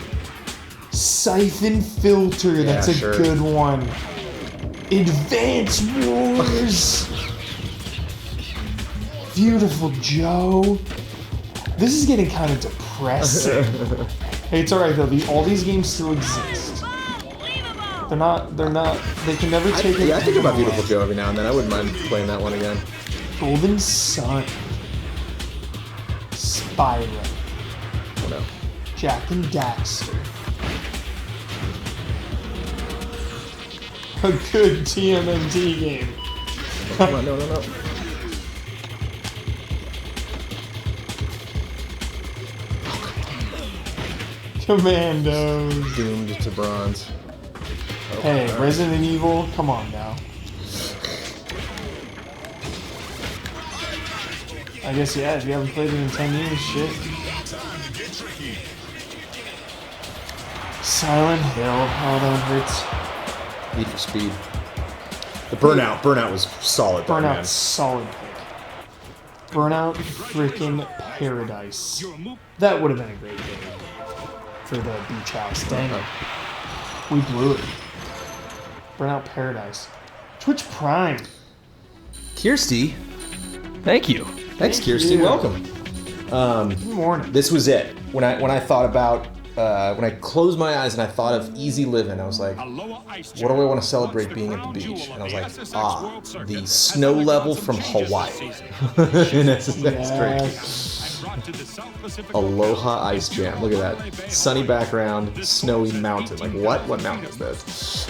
Siphon Filter, that's a sure. good one. Advance Wars. Beautiful Joe. This is getting kind of depressing. Hey, it's alright though. All these games still exist. They're not, they can never take it. Yeah, I think about away. Beautiful Joe every now and then. I wouldn't mind playing that one again. Golden Sun. Spyro. Oh no. Jack and Daxter. A good TMNT game. Come on, no. Commandos. Doomed to bronze. Oh, Hey, alright. Resident Evil, come on now. I guess, yeah, if you haven't played it in 10 years, shit. Time to get tricky. Silent Hill, oh, that one hurts. Need for Speed. The Burnout was solid. though, man. Burnout, solid pick. Burnout freaking Paradise. That would have been a great game for the beach house. Dang it. We blew it. Burnout Paradise. Twitch Prime. Kirsty. Thank you. Thanks, Thank Kirsty. you. Welcome. Good morning. This was it. When I thought about when I closed my eyes and I thought of easy living, I was like, what do I want to celebrate being at the beach? And I was like, the snow level from Hawaii in SSX Tricky. Yes. Aloha Ice Jam. Look at that. Sunny background, snowy mountain. Like what? What mountain is this?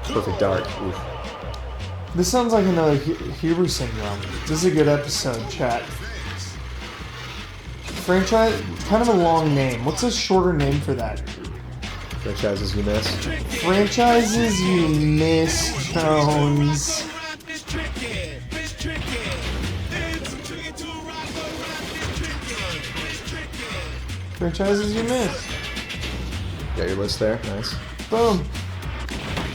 Perfect dark. Oof. This sounds like another Huber syndrome. This is a good episode, chat. Franchise, kind of a long name. What's a shorter name for that? Franchises you miss. Franchises you miss, Jones. Franchises you miss. Got your list there. Nice. Boom.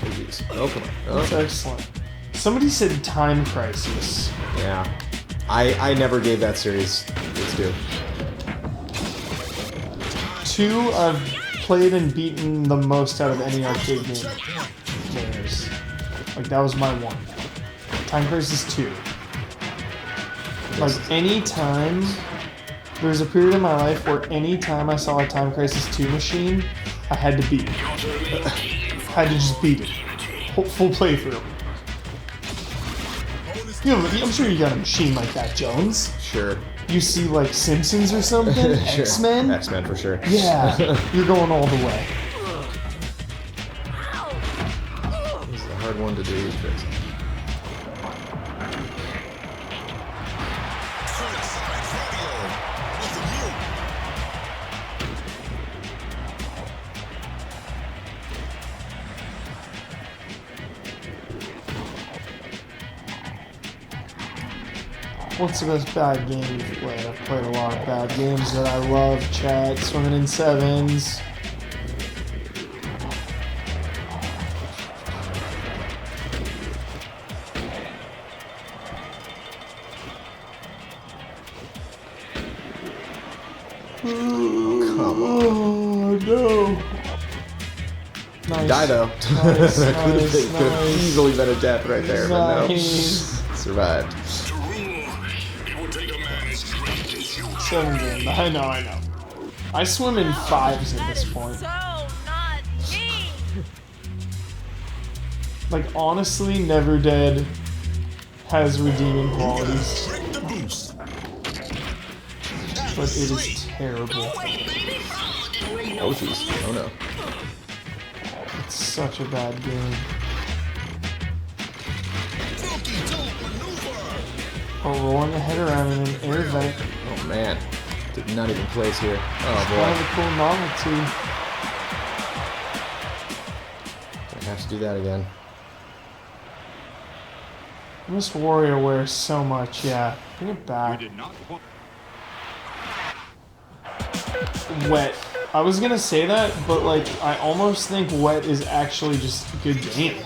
Oh, geez. Oh, come on. That's Oh, excellent. Somebody said Time Crisis. yeah. I never gave that series its due. 2 I've played and beaten the most out of any arcade game. Games. Like, that was my one. Time Crisis 2. Like, any time... There was a period in my life where any time I saw a Time Crisis 2 machine, I had to beat it. Had to just beat it. Full playthrough. You know, I'm sure you got a machine like that, Jones. Sure. You see, like, Simpsons or something? Sure. X-Men? X-Men for sure. Yeah, you're going all the way. This is a hard one to do. But... What's the best bad game you've played? I've played a lot of bad games that I love, chat. Swimming in Sevens. Oh, no. Nice. Die though. Nice, That could have nice. easily been a death right there, but no. Nice. Survived. To rule, it would take a man as great as you. Seven's in. I know. I swim in 5s at this point. So not me. Like, honestly, Never Dead has redeeming qualities, Trick the boost. but it is terrible. Oh jeez. Oh no. It's such a bad game. Funky dope maneuver. Oh, rolling the head around in an air vent. Oh man. Did not even place here. Oh Kind boy. of a cool novelty. I have to do that again. I miss WarioWare so much, yeah. Bring it You back. did not want Wet. I was gonna say that, but like, I almost think Wet is actually just a good game.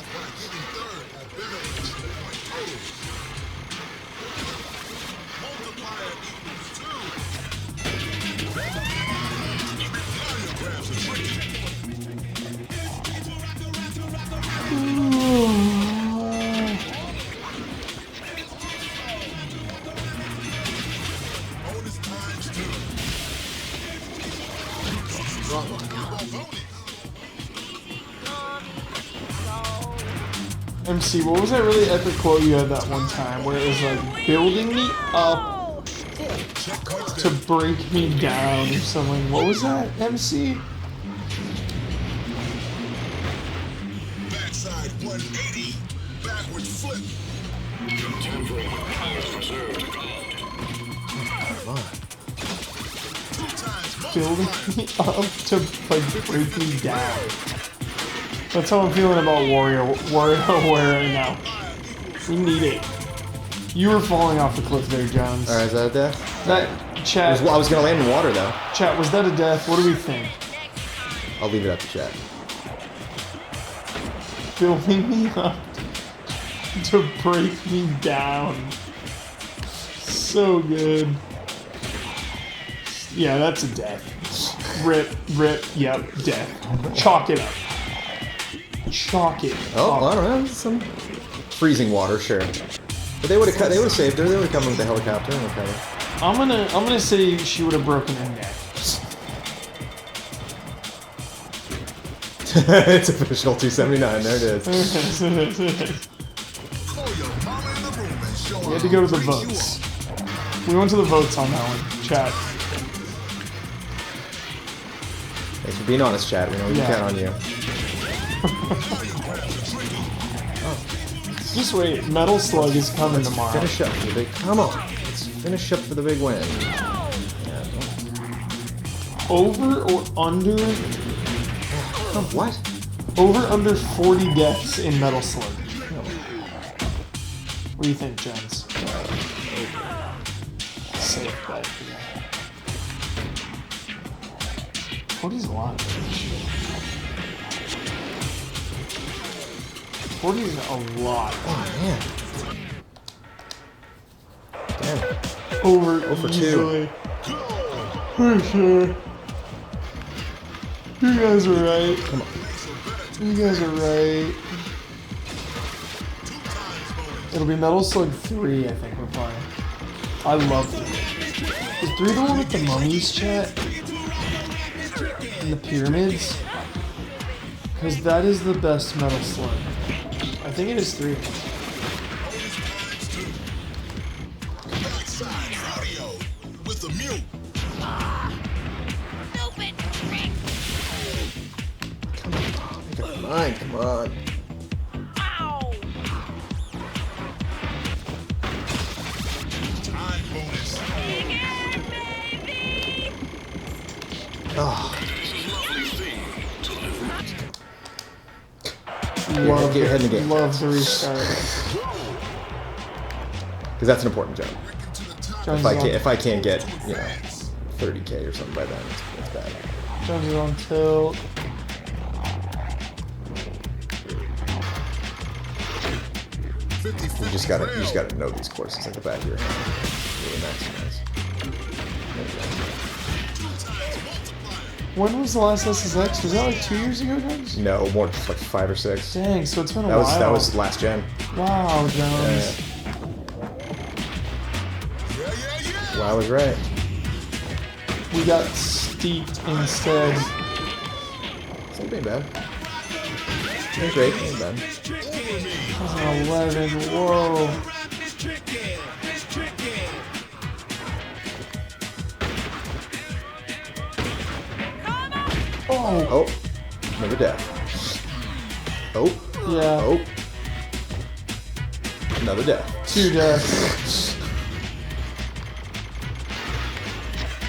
MC, what was that really epic quote you had that one time where it was like, building me up to break me down or something? What was that, MC? Backside 180. Backward flip. Come on. 2 times Building me up to like break me down. That's how I'm feeling about WarioWare right now. We need it. You were falling off the cliff there, Jones. Alright, is that a death? That chat, I was gonna land in water though. chat, was that a death? What do we think? I'll leave it up to chat. Building me up to break me down. So good. Yeah, that's a death. Rip, yep, death. Chalk it up. Chalk it Oh, up. I don't know. Some freezing water, sure. But they would have They would have saved her. They would have come with the helicopter and okay. I'm gonna say she would have broken her neck. It's official 279. There it is. Call your mama in the room and show We her had to go to how the great you votes. We went to the votes on that one. Chat. Thanks for being honest, chat. We know we can Yeah. count on you. Just wait. Metal Slug is coming tomorrow. Finish up for the big. Come on. Let's finish up for the big win. Yeah, Over or under? what? Over under 40 deaths in Metal Slug. What do you think, Jones? Safe bet. 40's a lot. 40 is a lot. Oh man. Damn. Over 0 for 2. easily. For sure. You guys are right. Come on. You guys are right. It'll be Metal Slug 3, I think we're playing. I love 3. Is 3 the one with the mummies, chat? And the pyramids? Because that is the best Metal Slug. I think it is 3. backside rodeo with a mute. Stupid trick. Come on. Come on. Ow. Time bonus. Oh. Love, get ahead in the game. love the restart. Because that's an important jump. Jones If I can't get, 30k or something by then, it's bad. Jones is on tilt. You just gotta know these courses like the back of your hand. Really maximize. When was the last SSX? Was that like 2 years ago, Jones? No, more like 5 or 6. Dang, so it's been a That while. was last gen. Wow, Jones. Well, I was right. We got steeped instead. It's not being bad. Ain't great, ain't bad. That's an 11. Whoa. Oh. Oh, another death. Oh, Yeah. oh. Another death. 2 deaths.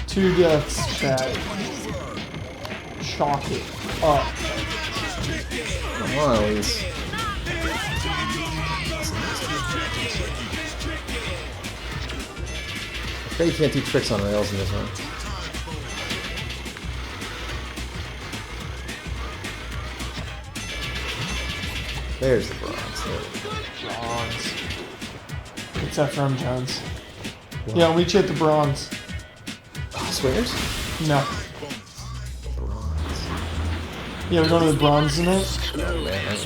2 deaths, chat. Chalk it up. Come on, Elise. I bet you can't do tricks on rails in this one. There's the bronze. There we go. Bronze. It's that from Jones. Yeah, we hit the bronze. Swingers? No. Bronze. Yeah, we're going to the bronze in it. Oh man, that's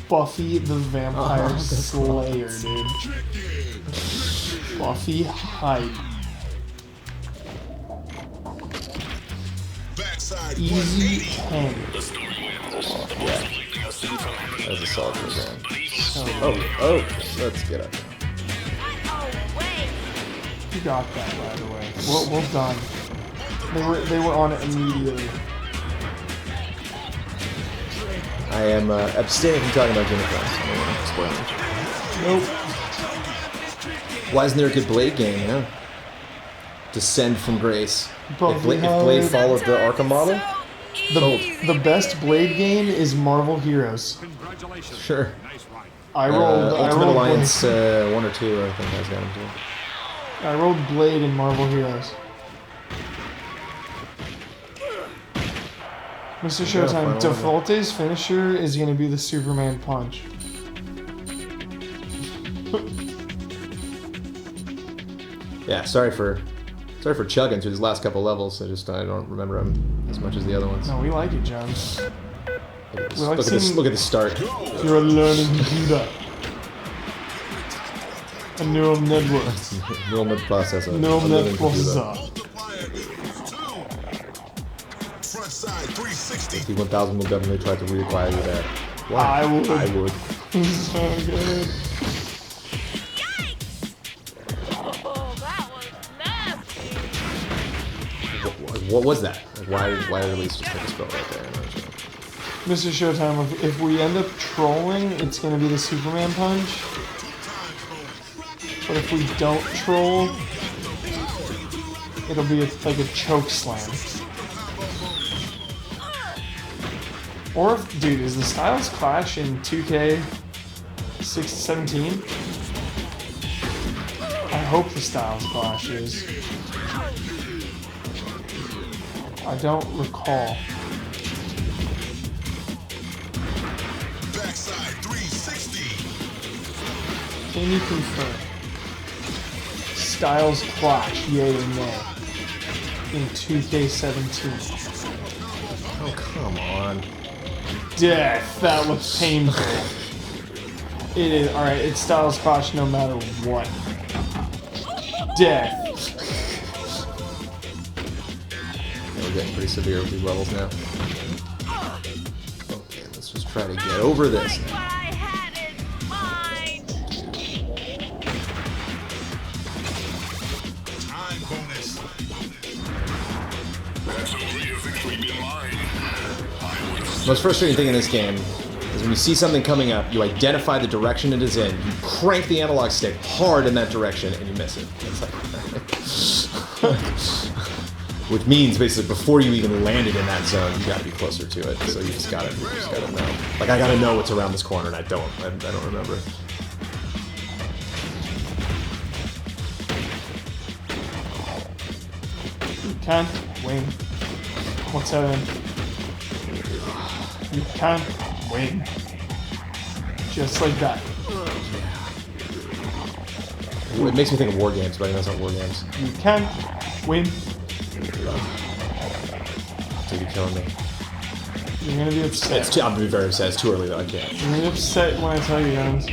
Buffy the Vampire Oh, that's Slayer, dude. Buffy hype. Backside Easy 10. 180. yeah. That's a solid program. So, Oh, let's get up. you got that right away. Well done. They were on it immediately. I am abstaining from talking about unicorns. I don't want to spoil them. Nope. Why isn't there a good Blade game, yeah? Descend from Grace. Bro, If Blade followed the Arkham model? The best Blade game is Marvel Heroes. Congratulations. Sure. Nice ride. I rolled Ultimate Alliance Blade. 1 or 2, I think has got him too. I rolled Blade in Marvel Heroes. Mr. Showtime, final Defaulte's finisher is gonna be the Superman punch. Yeah, sorry for chugging through these last couple levels. I don't remember them as much as the other ones. No, we like it, Jones. We like seeing- Look at the start. You're learning to do that. A neural network. Neural net processor. Neural A net living computer. processor. Multiplier equals 2. Front side 360. T1000 will definitely try to reacquire you there. Why? I would. I would. So good. Oh, that was nasty. What was that? Like, why did Elise just take a spell right there? I'm not sure. Mr. Showtime, if we end up trolling, it's gonna be the Superman punch. But if we don't troll, it'll be like a choke slam. Or if, dude, is the Styles Clash in 2K17? I hope the Styles Clash is. I don't recall. Backside 360. Can you confirm? Styles Clash, yay or nay? In 2K17. Oh, come on. Death, that was painful. It is, alright, it's Styles Clash no matter what. Death. We're getting pretty severe with these levels now. Okay, let's just try to get over this. Like what I had in mind. Time bonus. The most frustrating thing in this game is when you see something coming up, you identify the direction it is in, you crank the analog stick hard in that direction, and you miss it. It's like, which means basically before you even landed in that zone, you got to be closer to it. So you just gotta know. Like I gotta know what's around this corner, and I don't remember. You can win. What's that in? You can win. Just like that. It makes me think of war games, but I know it's not war games. You can win. Dude, you're killing me. You're gonna be upset. I'm gonna be very upset. It's too early though. I can't. You're gonna be upset when I tell you, guys.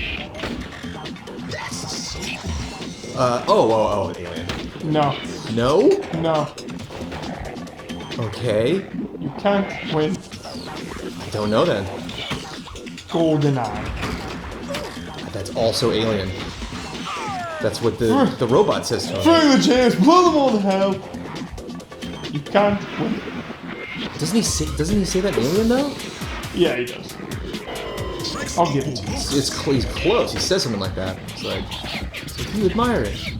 Oh, alien. No. No? No, Okay. you can't win. I don't know then. GoldenEye. That's also Alien. That's what the robot says to him. Take the chance, blow them all to hell. You can't win. Doesn't he say that in Alien though? Yeah, he does. I'll give it to you. He's close. He says something like that. It's like you admire it.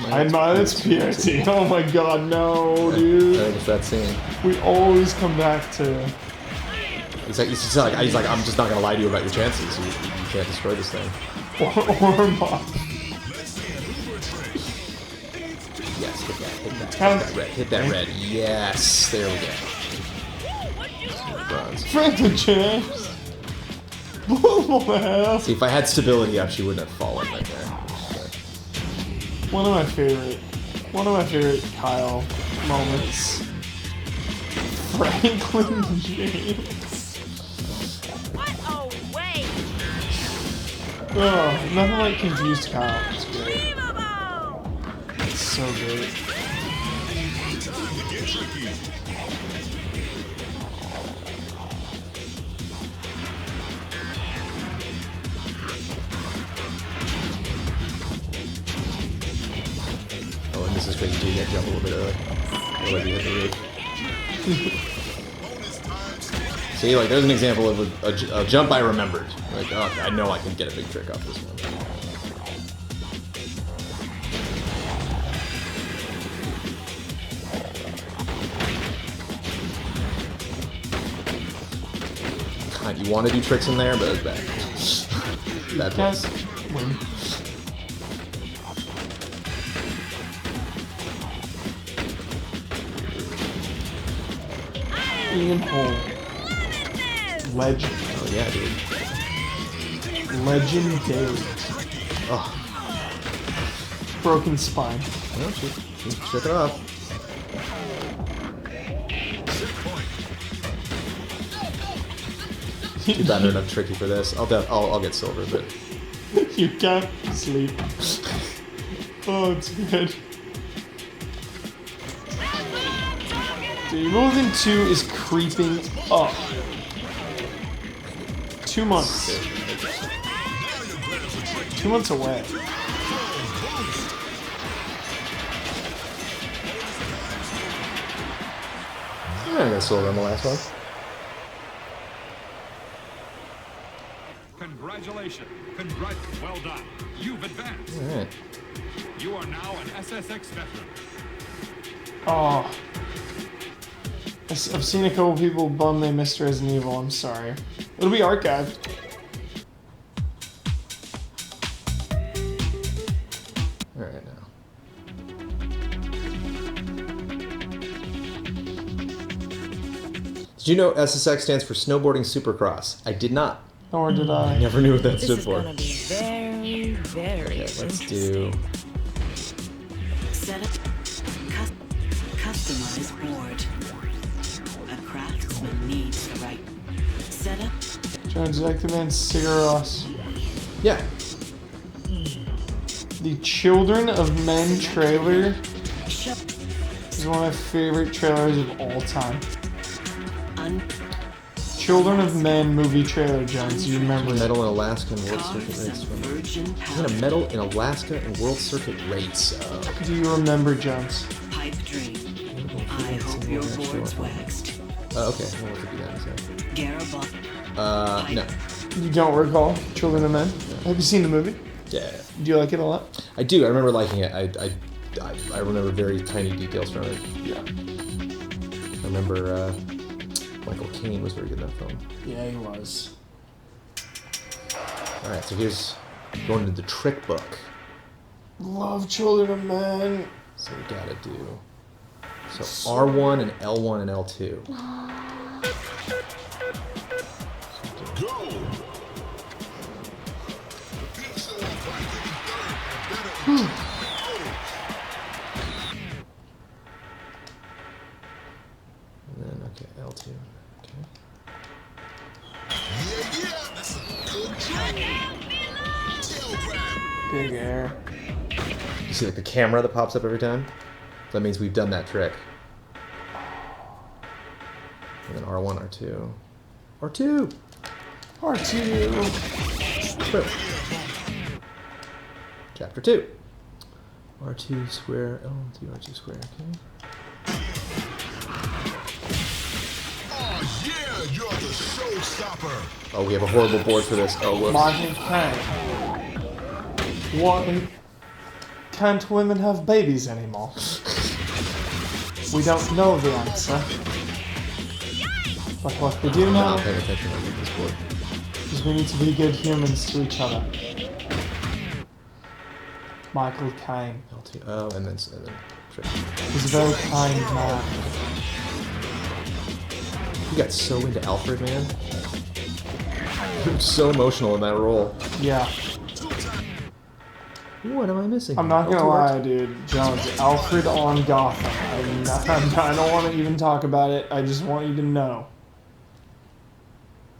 I admire its purity. Oh my god, no, I dude. think it's that scene. We always come back to... He's like, I'm just not gonna lie to you about your chances. You can't destroy this thing. Or not. Yes, hit that red. Hit that red. Yes, there we go. Bronze. Take the chance. Blow them all to hell. See, if I had stability up, she wouldn't have fallen right there. One of my favorite Kyle moments. Franklin James. What a waste! Oh, nothing like confused Kyle. It's great. Unbelievable! It's so great. Oh, and this is crazy too. You gotta jump a little bit early. Otherwise you hit the roof. See, like, there's an example of a jump I remembered. Like, oh, I know I can get a big trick off this one. God, you want to do tricks in there, but it's bad. Bad Guys, place. win. Ian Holm. Legend. Oh yeah, dude. Legendary. Oh, Broken spine. well, she shook it off. Too bad they're not tricky for this. I'll get silver, but You can't sleep. Oh, it's good. Dude, Evil Within 2 is creeping up. 2 months. 2 months away. yeah, I got silver on the last one. Congratulations. Well done. You've advanced. All right. You are now an SSX veteran. Oh. I've seen a couple people bum they missed Resident Evil. I'm sorry. It'll be archived. All right now. Did you know SSX stands for Snowboarding Supercross? I did not. Nor did I. Never knew what that This stood is for. gonna be very, very Okay, let's interesting. do. Set up customized board. A craftsman needs the right setup. Jones Activan Sigaros. Yeah. The Children of Men trailer Shut is one of my favorite trailers of all time. un Children of Men movie trailer, Jones. You remember it? Medal in Alaska and World Circuit cars of race. virgin I'm powder. gonna medal in Alaska and World Circuit race. Do you remember, Jones? Pipe dream. I hope your board's waxed. Okay, well, we'll do that in a second. Garibaldi. No. You don't recall Children of Men? Have you seen the movie? Yeah. Do you like it a lot? I do. I remember liking it. I remember very tiny details from it. Yeah. I remember Michael Caine was very good in that film. Yeah, he was. All right, so here's going into the trick book. Love Children of Men. So we gotta do. So R1 and L1 and L2. Go! And then okay, L2. Okay. Yeah, that's a good job. Tail grab. Big air. You see like the camera that pops up every time? That means we've done that trick. And then R1, R2. R2! R2. Boom. Chapter 2. R2 square, L2, R2 square, okay. Oh, yeah, you're the showstopper. Oh, we have a horrible board for this. Oh, whoops. Michael Caine. Why can't women have babies anymore? We don't know the answer. But what we do I'm know not paying attention when I read this board. is we need to be good humans to each other. Michael Caine. L2, oh, and then trick. He's a very kind man. He got so into Alfred, man. He was so emotional in that role. Yeah. What am I missing? I'm not gonna L2, lie, dude. Jones, Alfred on Gotham. I don't want to even talk about it. I just want you to know.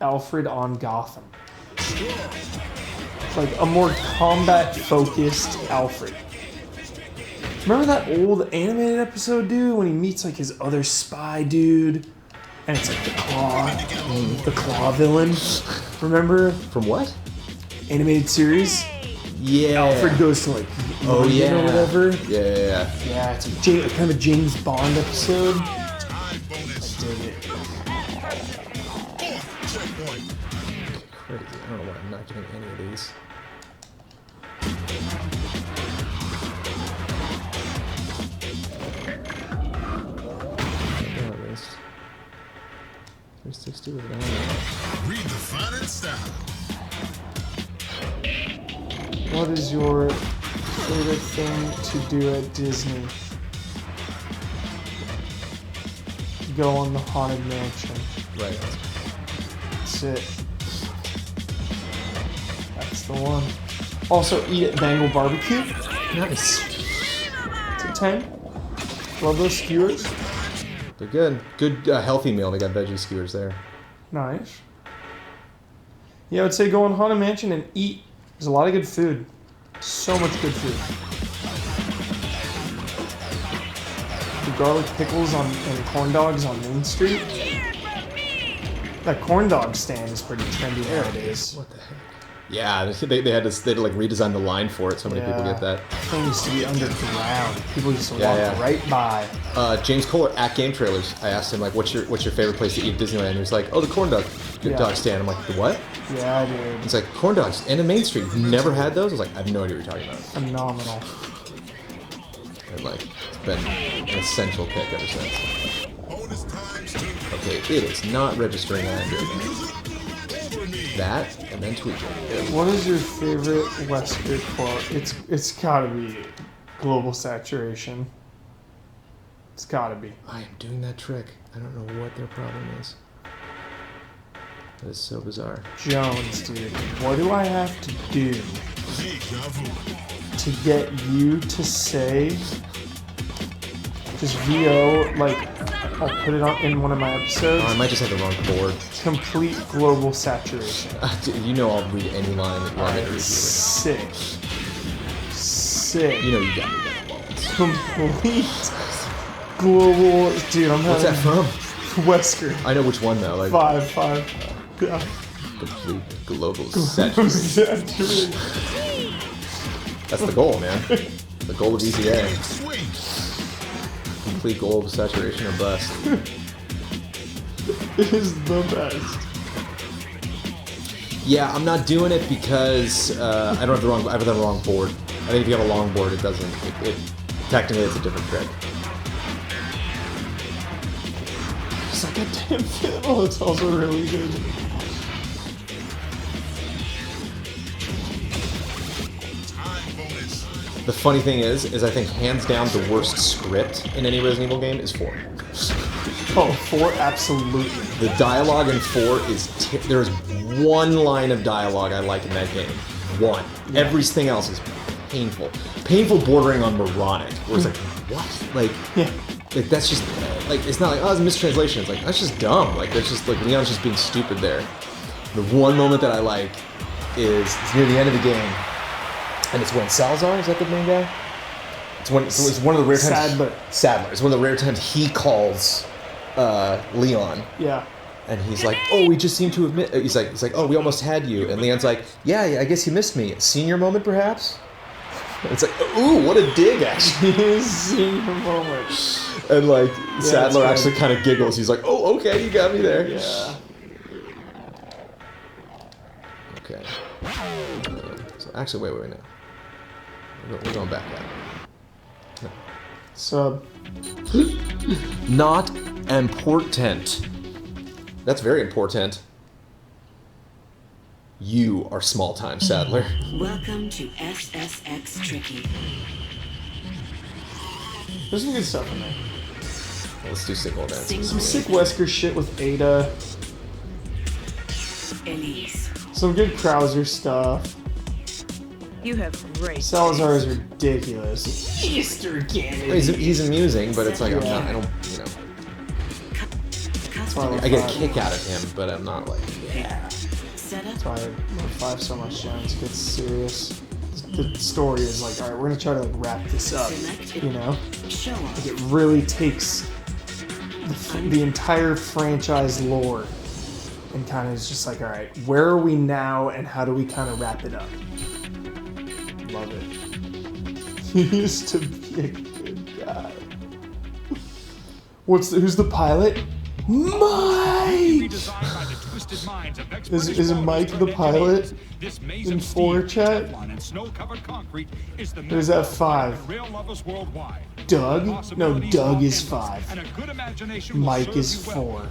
Alfred on Gotham. It's like a more combat-focused Alfred. Remember that old animated episode, dude, when he meets like his other spy dude, and it's like the Claw villain. Remember? From what? Animated series. Yeah. Alfred goes to like Oh London yeah. or whatever. Yeah. Yeah, it's a kind of a James Bond episode. Time bonus. Dig it. Checkpoint. Crazy. I don't know why I'm not getting any of these. At least. 360 with it. Redefining style. What is your favorite thing to do at Disney? Go on the Haunted Mansion. Right. That's it. That's the one. Also, eat at Bengal Barbecue. Nice. It's a 10. Love those skewers. They're good. Good healthy meal. They got veggie skewers there. Nice. Yeah, I would say go on Haunted Mansion and eat. There's a lot of good food. So much good food. The garlic pickles and corn dogs on Main Street. That corn dog stand is pretty trendy nowadays. What the heck? Yeah, they had to like redesign the line for it. So many people get that. Thing used to be underground. People used to walk Yeah. right by. James Kohler at Game Trailers. I asked him like, "What's your favorite place to eat at Disneyland?" And he was like, "Oh, the corn dog stand." I'm like, "The what?" Yeah, dude. It's like corn dogs and a Main Street. You've never had those? I was like, I have no idea what you're talking about. Phenomenal. And like, it's been an essential pick ever since. Bonus times 2. Okay, it is not registering accurately. Over me. That and then tweak it. What is your favorite Wesker quote? It's gotta be global saturation. It's gotta be. I am doing that trick. I don't know what their problem is. That is so bizarre. Jones, dude, what do I have to do Deja vu. to get you to say just VO, like, I'll put it on in one of my Oh, I episodes, might just have the wrong board. complete global saturation. Dude, you know I'll read any line that you want me to read. Sick. Sick. You know you got me that. Complete global, dude, I'm What's that having from? Wesker. I know which one though. Like 5. Yeah. complete global saturation. Saturation. That's the goal, man. The goal of EZA. Sweet. Complete global saturation or bust. It is the best. Yeah, I'm not doing it because I don't have the wrong. I have the wrong board. I think if you have a long board, it doesn't. It technically it's a different trick. It's like a damn fiddle. It's also really good. Time bonus. The funny thing is I think hands down the worst script in any Resident Evil game is 4. Oh, 4, absolutely. The dialogue in 4 is there is one line of dialogue I like in that game. One. Yeah. Everything else is painful. Painful bordering on moronic. Where it's like, what? Like, Yeah. like that's just like it's not like, oh, it's a mistranslation. It's like that's just dumb. Like that's just like Leon's just being stupid there. The one moment that I like is it's near the end of the game. And it's when Salazar, is that the main guy? It's one of the rare times. Sadler. It's one of the rare times he calls Leon. Yeah. And he's like, oh, we just seem to have he's like, oh, we almost had you. And Leon's like, yeah, I guess you missed me. Senior moment, perhaps? And it's like, ooh, what a dig, actually. Senior moment. And like, Yeah, Sadler actually kind of giggles. He's like, oh, okay, you got me there. Yeah. Okay. So actually, wait, no. We're going back out. No. So. Not important. That's very important. You are small time, Sadler. Welcome to SSX Tricky. There's some good stuff in there. Let's do signal dances. Some sick Wesker shit with Ada. Elise. Some good Krauser stuff. You have great. Salazar is ridiculous. Easter candy. He's amusing, but it's like, I'm not, I don't, you know. That's why I get a kick out of him, but I'm not like, Yeah. Set up. That's why I love 5 so much, Jones. It gets serious. The story is like, alright, we're gonna try to like wrap this up. You know? Show off. Like, it really takes the entire franchise lore and kind of is just like, alright, where are we now and how do we kind of wrap it up? Love it. He used to be a good guy. Who's the pilot? Mike! Is Mike the pilot in 4 chat? Or is that 5? Doug? No, Doug is 5. Mike is 4.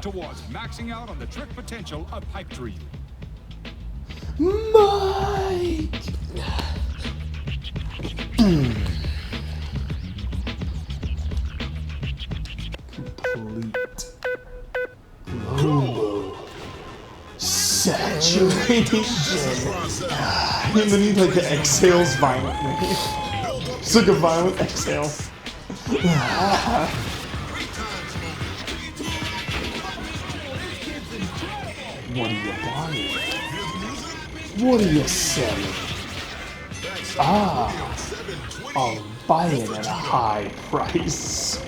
Mike! Complete. Global. Saturation. And then he like exhales violently. It's like a violent exhale. What do you buy? What do you say? I'll buy it at a high price.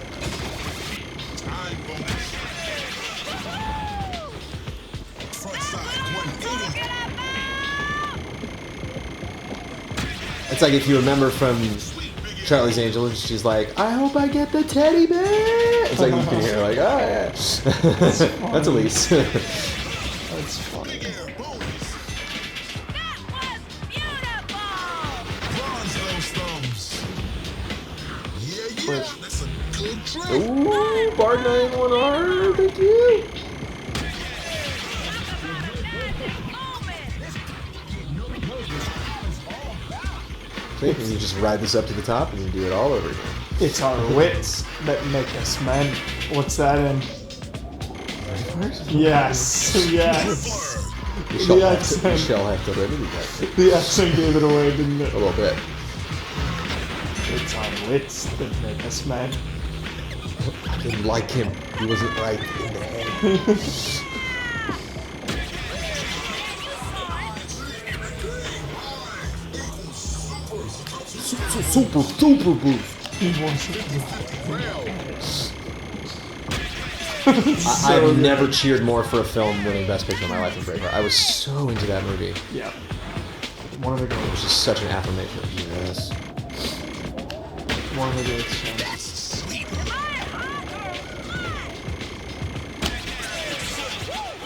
it's like if you remember from Charlie's Angels, she's like, I hope I get the teddy bear. It's like you can hear like, oh yeah. That's Elise. That's funny. Ooh, Bard 911R, thank you. See, and you just ride this up to the top and you do it all over again. It's our wits that make us men. What's that in? Yes, yes. Michelle The have accent. to remedy that The accent gave it away, didn't it? a little bit. It's our wits that make us men. I didn't like him. He wasn't right in the head. Super boost. He wants it. I've never cheered more for a film winning Best Picture in my life than Braveheart. I was so into that movie. Yeah. One of the It was greats. just such an affirmation of yes. One of the greats.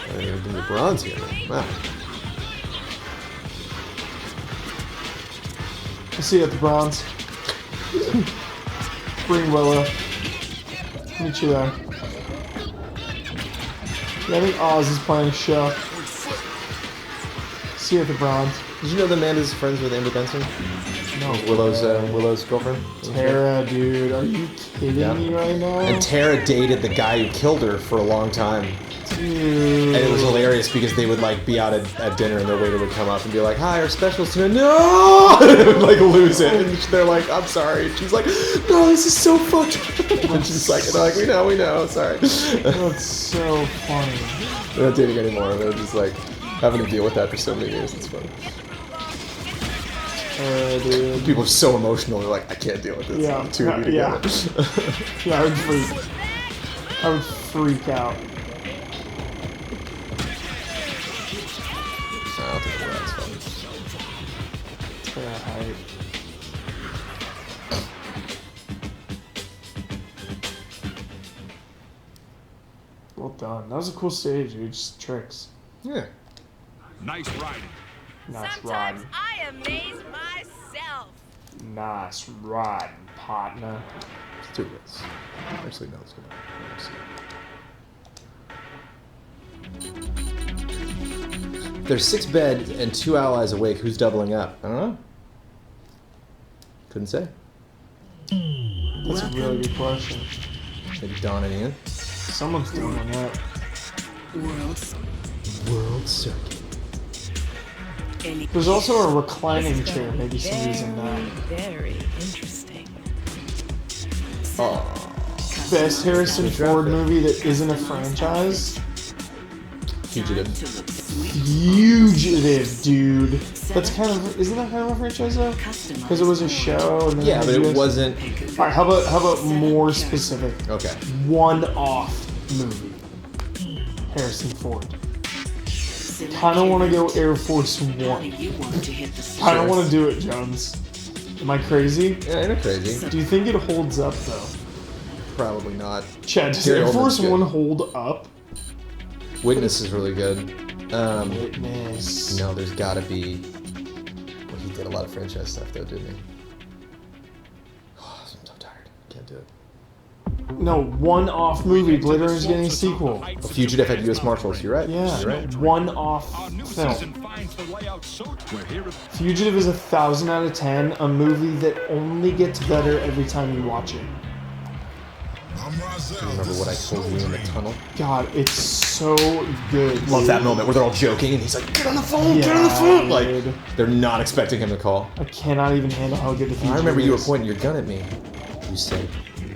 They're gonna bring the bronze here. Wow. We'll see you at the bronze. Bring Willow. Meet you there. Yeah, I think Oz is playing a show. See you at the bronze. Did you know that Amanda's friends with Amber Benson? No. Willow's girlfriend? Tara, dude, are you kidding me right now? And Tara dated the guy who killed her for a long time. Dude. And it was hilarious because they would like be out at dinner and their waiter would come up and be like, hi, our specials tonight. No! And they would like lose it. And they're like, I'm sorry. And she's like, no, this is so fucked up. And she's like, and they're like, we know, sorry. That's so funny. They're not dating anymore. They're just like having to deal with that for so many years. It's funny. Dude. People are so emotional. They're like, I can't deal with this. Yeah, The two of you yeah. together. Yeah, I would freak out. I don't think that's fun. It's kind of hype. Well done. That was a cool stage, dude. Just tricks. Yeah. Nice riding. Nice Sometimes riding. I amaze myself. Nice riding, partner. Let's do this. Actually, no, let's go back. There's 6 beds and 2 allies awake. Who's doubling up? I don't know. Couldn't say. That's a really good question. Maybe Dawn and Ian. Someone's doing that. World Circuit. There's also a reclining chair. Maybe somebody's in that. Very interesting. Oh. Best Harrison Ford movie that isn't a franchise? Fugitive. Fugitive, dude. That's kind of, isn't that kind of a franchise though? Because it was a show. And then Yeah, but it was- wasn't. All right, how about more specific? Okay. One-off movie. Harrison Ford. I don't want to go Air Force One. You want to hit the I don't want to do it, Jones. Am I crazy? Yeah, you're crazy. Do you think it holds up though? Probably not. Chad, does Gary Air Oldman's Force good. One hold up? Witness is really good. Witness. No, there's gotta be. Well, he did a lot of franchise stuff though, didn't he? Oh, I'm so tired. Can't do it. No, one-off movie. Blade Runner's getting a sequel. A Fugitive had U.S. Marshals. You're right. Yeah, You're right. one-off Our new film. season finds the layout so we're here at Fugitive is 1,000 out of 10. A movie that only gets better every time you watch it. I'm Rozelle. Remember what I told you in the tunnel? God, it's so good. Love that dude. moment where they're all joking and he's like, "Get on the phone, get on the phone!" Like dude. they're not expecting him to call. I cannot even handle how good the Fugitive I remember you were is. pointing your gun at me. You said,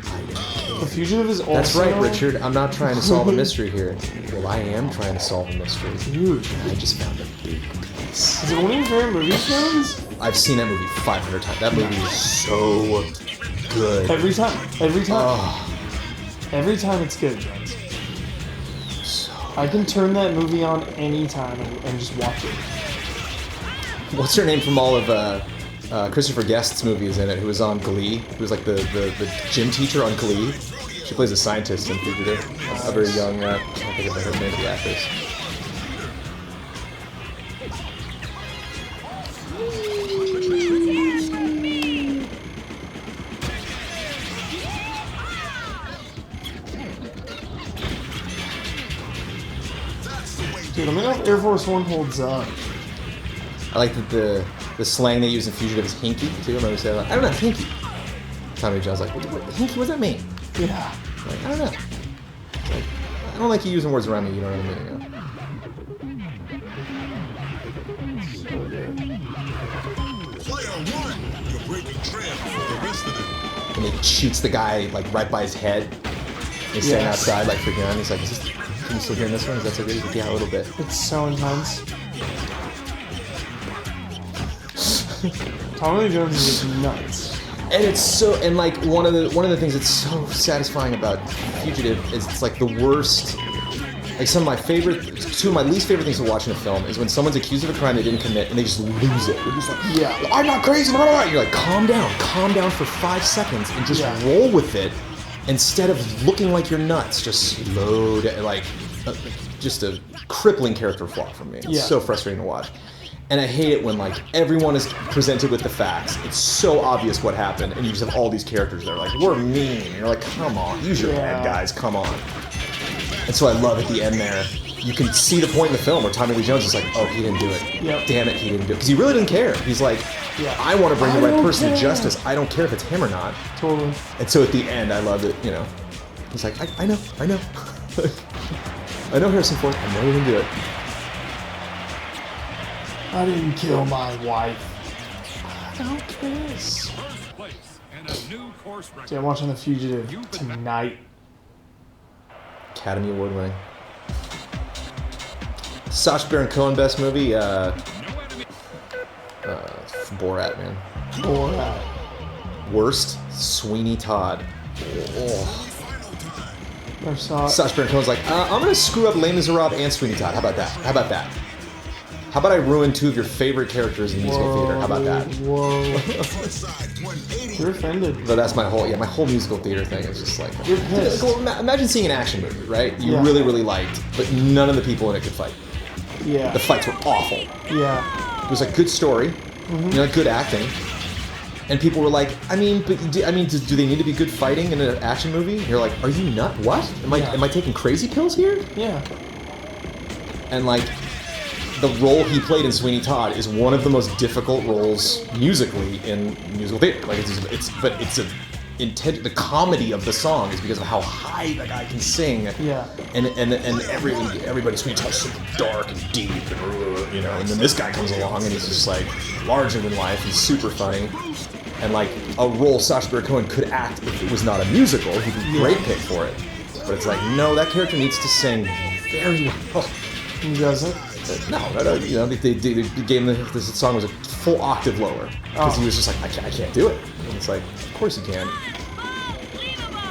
"Hide it." The Fugitive is also... That's right, Richard. I'm not trying to solve a mystery here. Well, I am trying to solve a mystery. Dude, I just found a big piece. is it one of your favorite movies, Jones? I've seen that movie 500 times. That movie is so good. Every time. Every time. Oh, Every time it's good, Jones. so. I can turn that movie on anytime and just watch it. What's her name from all of Christopher Guest's movies in it? Who was on Glee? Who was like the gym teacher on Glee? She plays a scientist in Fugitive. A very young. I can't think of her name of the actress. Dude, let me know if Air Force One holds up. I like that the slang they use in Fugitive is hinky too. I remember saying like, I don't know, hinky. Tommy John's like, what hinky? What does that mean? Yeah. Like, I don't know. Like, I don't like you using words around me. You know what I mean? You know? Player one, you're breaking trail for the rest of them. And he shoots the guy like right by his head. He's standing Yes. outside like freaking out. He's like, can you still hear this one? Is that so good? He's like, yeah, a little bit. It's so intense. Tommy Lee Jones is nuts. And it's so, and like one of the things that's so satisfying about Fugitive is it's like the worst. Like two of my least favorite things to watch in a film is when someone's accused of a crime they didn't commit and they just lose it. They're just like, Yeah. I'm not crazy, blah, blah, blah. You're like, calm down for 5 seconds and just Yeah. roll with it instead of looking like you're nuts. Just slow down, like just a crippling character flaw for me. It's Yeah. so frustrating to watch. And I hate it when like everyone is presented with the facts. It's so obvious what happened, and you just have all these characters that are like, "We're mean." And you're like, "Come on, use your Yeah. head, guys. Come on." And so I love at the end there, you can see the point in the film where Tommy Lee Jones is like, "Oh, he didn't do it. Yep. Damn it, he didn't do it." Because he really didn't care. He's like, Yeah. "I want to bring the I right don't person to care." justice. I don't care if it's him or not." Totally. And so at the end, I love it. You know, he's like, "I know, I know, I know Harrison Ford. I know he didn't do it." I didn't kill my wife. I don't care. first place and a new course record. Dude, I'm watching The Fugitive tonight. Academy Award winning. Sacha Baron Cohen best movie. No enemy. It's Borat, man. Borat. Worst, Sweeney Todd. Oh. Never saw it. Sacha Baron Cohen's like, I'm gonna screw up Les Miserables and Sweeney Todd. How about that? How about that? How about I ruin two of your favorite characters in musical theater? How about that? Whoa. You're offended. But that's my whole musical theater thing is just like, You're pissed. imagine seeing an action movie, right? You Yeah. really, really liked, but none of the people in it could fight. Yeah. The fights were awful. Yeah. It was a good story, good acting, and people were like, do they need to be good fighting in an action movie? And you're like, are you nut? What? Am I taking crazy pills here? Yeah. And like, the role he played in Sweeney Todd is one of the most difficult roles musically in musical theater. Like the comedy of the song is because of how high the guy can sing. Yeah. And everybody Sweeney Todd's super dark and deep and and then this guy comes along and he's just like larger than life. He's super funny. And like a role Sacha Baron Cohen could act if it was not a musical, he'd be a great pick for it. But it's like, no, that character needs to sing very well. He doesn't. No, they gave him this song was a full octave lower because he was just like, I can't do it. And it's like, of course you can.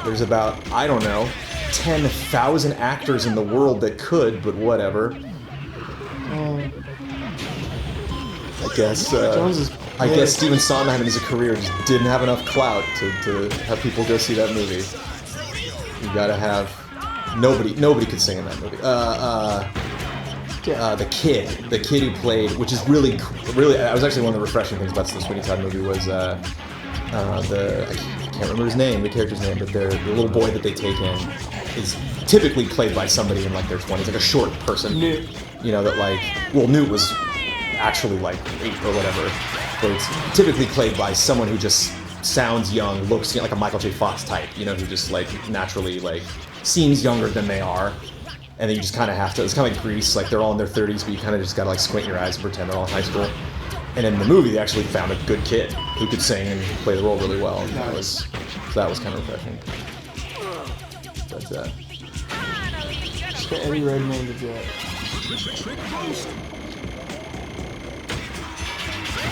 There's about, I don't know, 10,000 actors in the world that could, but whatever. I guess Steven Sondheim in his career just didn't have enough clout to have people go see that movie. You gotta have nobody could sing in that movie. The kid who played, which is really, that was actually one of the refreshing things about the Sweeney Todd movie was I can't remember his name, the character's name, but the little boy that they take in is typically played by somebody in like their 20s, like a short person. Newt. Newt was actually like 8 or whatever, but it's typically played by someone who just sounds young, looks like a Michael J. Fox type, who just like naturally like seems younger than they are. And then you just kind of have to, it's kind of like Grease, like they're all in their 30s, but you kind of just gotta like squint your eyes and pretend they're all in high school. And in the movie, they actually found a good kid who could sing and play the role really well. And that was kind of refreshing. But, Just get Eddie Redmayne to do it.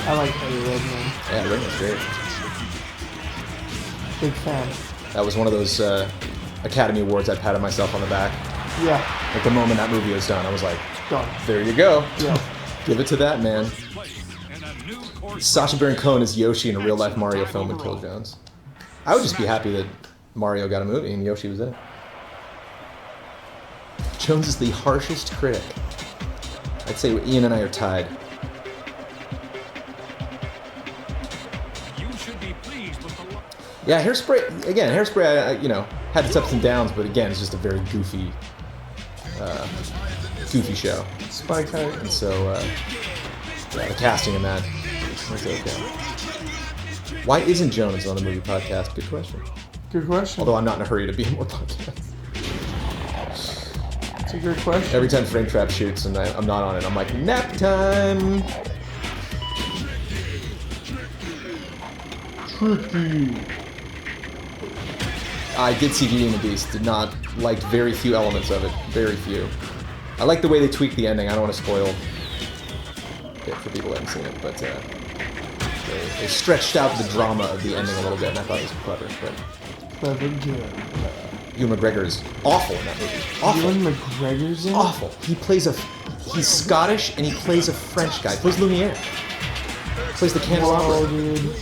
I like Eddie Redmayne. Yeah, Redmayne's great. Big fan. That was one of those Academy Awards I patted myself on the back. Yeah. Like the moment that movie was done, I was like, Done. there you go. Yeah. Give it to that man. Sacha Baron Cohen is Yoshi in a real-life Mario film with Phil Jones. I would just be happy that Mario got a movie and Yoshi was in it. Jones is the harshest critic. I'd say Ian and I are tied. Yeah, Hairspray, again, Hairspray, had its ups and downs, but again, it's just a very goofy show. Spike Height. And so, the casting in that was okay. Why isn't Jones on a movie podcast? Good question. Good question. Although I'm not in a hurry to be on more podcasts. It's a good question. Every time Frame Trap shoots and I'm not on it, I'm like, nap time! Tricky. I did see Beauty and the Beast. Did not like very few elements of it. Very few. I like the way they tweaked the ending. I don't want to spoil it for people who haven't seen it, but they stretched out the drama of the ending a little bit, and I thought it was clever. But Clever good. Ewan McGregor is awful in that movie. Awful. Ewan McGregor's in it? Awful. He's Scottish and he plays a French guy. He plays Lumiere. Plays the candelabra. Whoa, dude.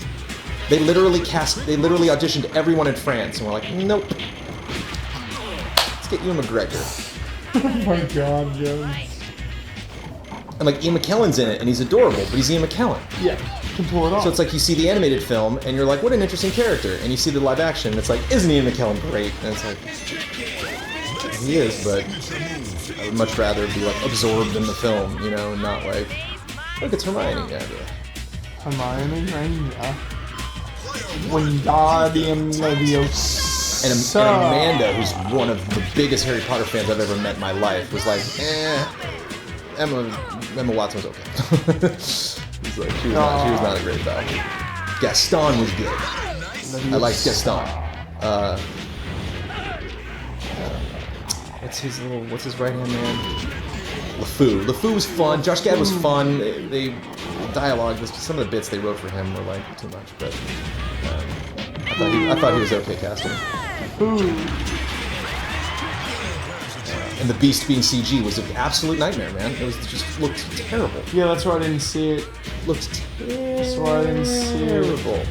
They literally auditioned everyone in France, and we're like, nope. Let's get Ewan McGregor. Oh my god, Jones. And like Ian McKellen's in it, and he's adorable, but he's Ian McKellen. Yeah, can pull it off. So it's like you see the animated film, and you're like, what an interesting character. And you see the live action, and it's like, isn't Ian McKellen great? And it's like, he is, but I would much rather be like absorbed in the film, and not like, look, it's Hermione. Yeah. Hermione, right? Yeah. Wingardium Leviosa. And Amanda, who's one of the biggest Harry Potter fans I've ever met in my life, was like, Emma Watson was okay. She's like, she was not a great doll. Gaston was good. I liked Gaston. What's his right hand man? LeFou. LeFou was fun. Josh Gad was fun. They dialogue, some of the bits they wrote for him were like too much, but I thought he was okay casting. And the Beast being CG was an absolute nightmare, man. It just looked terrible. Yeah, that's why I didn't see it. Looked terrible. That's why I didn't see it.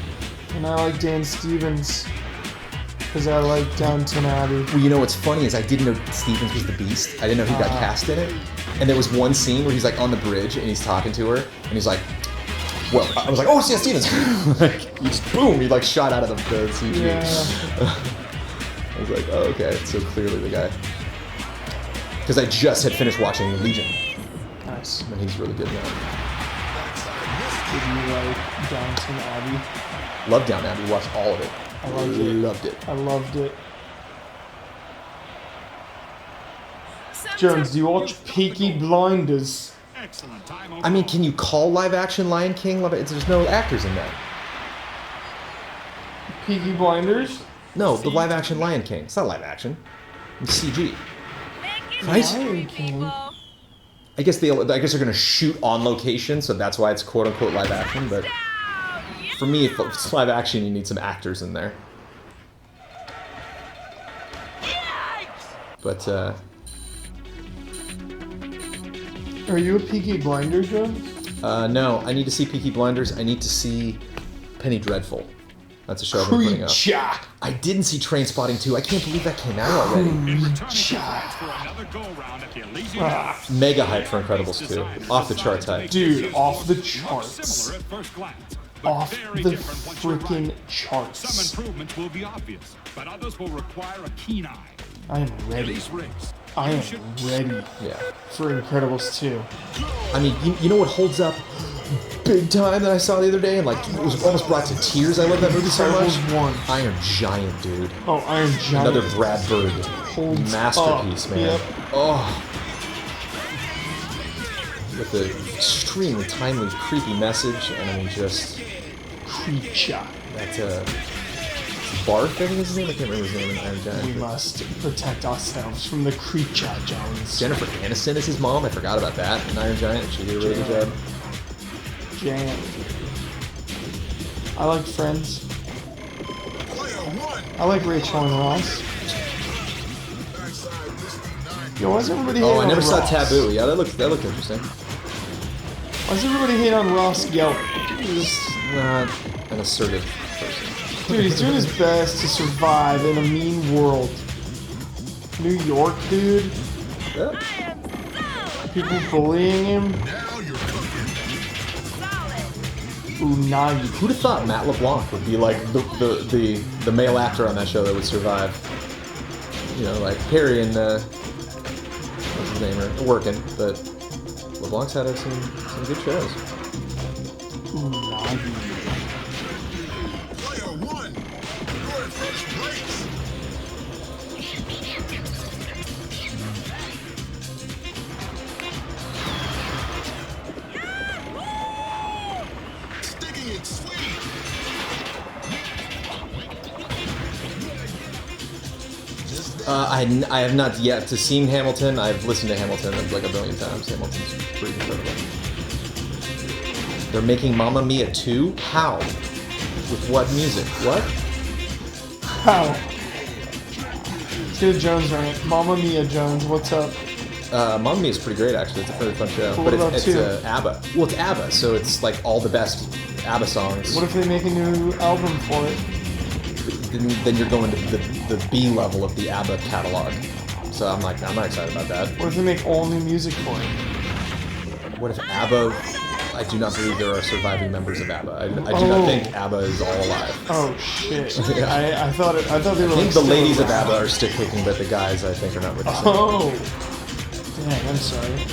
And I like Dan Stevens. Because I like Downton Abbey. Well, you know what's funny is I didn't know Stevens was the Beast. I didn't know he got cast in it. And there was one scene where he's like on the bridge and he's talking to her, and he's like, well, I was like, oh, it's yeah, Stevens. Like, he just boom, he like shot out of the CG. Yeah. I was like, oh, okay, so clearly the guy. Because I just had finished watching Legion. Nice. And he's really good now. Did you like Downton Abbey? Loved Down Abbey, watched all of it. I loved it. Loved it. I loved it. Jones, do you watch Peaky Blinders? Excellent time. I mean, can you call live action Lion King? There's no actors in that. Peaky Blinders? No, the live action Lion King. It's not live action. It's CG. Right? Lion King. I guess they're gonna shoot on location, so that's why it's quote unquote live action. But for me, if it's live action, you need some actors in there. But Are you a Peaky Blinder, Jones? no, I need to see Peaky Blinders. I need to see Penny Dreadful. That's a show I've been putting up. Creature. I didn't see Trainspotting 2. I can't believe that came out already. Mega hype for Incredibles 2. Off the charts hype. Dude, off the charts. Off the freaking charts. Some improvements will be obvious, but others will require a keen eye. I am ready. These rigs. I am ready Yeah. for Incredibles 2. I mean, you know what holds up big time that I saw the other day and like it was almost brought to tears. I love that movie so much. Incredibles 1. Iron Giant, dude. Oh, Iron Giant. Another Brad Bird Holds masterpiece, up. man. Yep. Oh. With the extremely timely, creepy message, and I mean just Creature. that Barth, I think is his name. I can't remember his name in Iron We Giant. must protect ourselves from the creature, Jones. Jennifer Aniston is his mom. I forgot about that in Iron Giant. She did a really good job. Giant. I like Friends. I like Rachel and Ross. Yo, why's everybody hating Oh, I never on saw Ross? Taboo. Yeah, that looked interesting. Why's everybody hating on Ross Yelp? He's not an assertive person. Dude, he's doing his best to survive in a mean world. New York, dude. Yeah. People bullying him. Unagi. Who'd have thought Matt LeBlanc would be like the male actor on that show that would survive? You know, like Perry and what's his name are working, but LeBlanc's had some good shows. Unagi. I have not yet to seen Hamilton. I've listened to Hamilton like a billion times. Hamilton's pretty incredible. They're making Mamma Mia 2? How? With what music? What? How? Let's get a Jones rant. Mamma Mia, Jones, what's up? Mamma Mia is pretty great, actually. It's a pretty fun show. What But about it's two? ABBA. Well, it's ABBA, so it's like all the best ABBA songs. What if they make a new album for it? Then you're going to the B level of the ABBA catalog. So I'm not excited about that. What if they make all new music for it? What if ABBA? I do not believe there are surviving members of ABBA. I do not think ABBA is all alive. Oh shit! Yeah. I thought they were. I think like, the still ladies of around. ABBA are stick kicking, but the guys I think are not with us. Oh, dang! I'm sorry.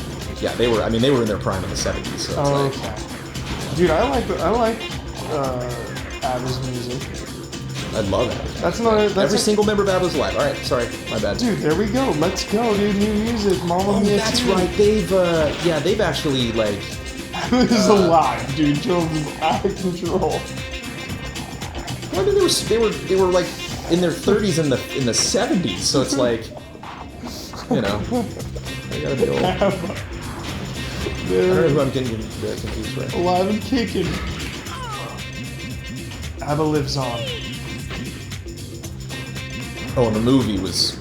Yeah, they were. I mean, they were in their prime in the '70s. So it's Oh, like, okay. Dude, I like ABBA's music. I love it. That's not. That's Every a- single member of ABBA is alive. All right, sorry, my bad. Dude, there we go. Let's go, dude. New music, Mamma Oh, Mia. that's 2. right. They've actually like. This is alive, dude. Jones is out of control. Well, I mean, they were like in their 30s in the '70s, so it's like, you know, they gotta be old. I don't know who I'm getting confused with. Alive and kicking. Abba lives on. Oh, and the movie was,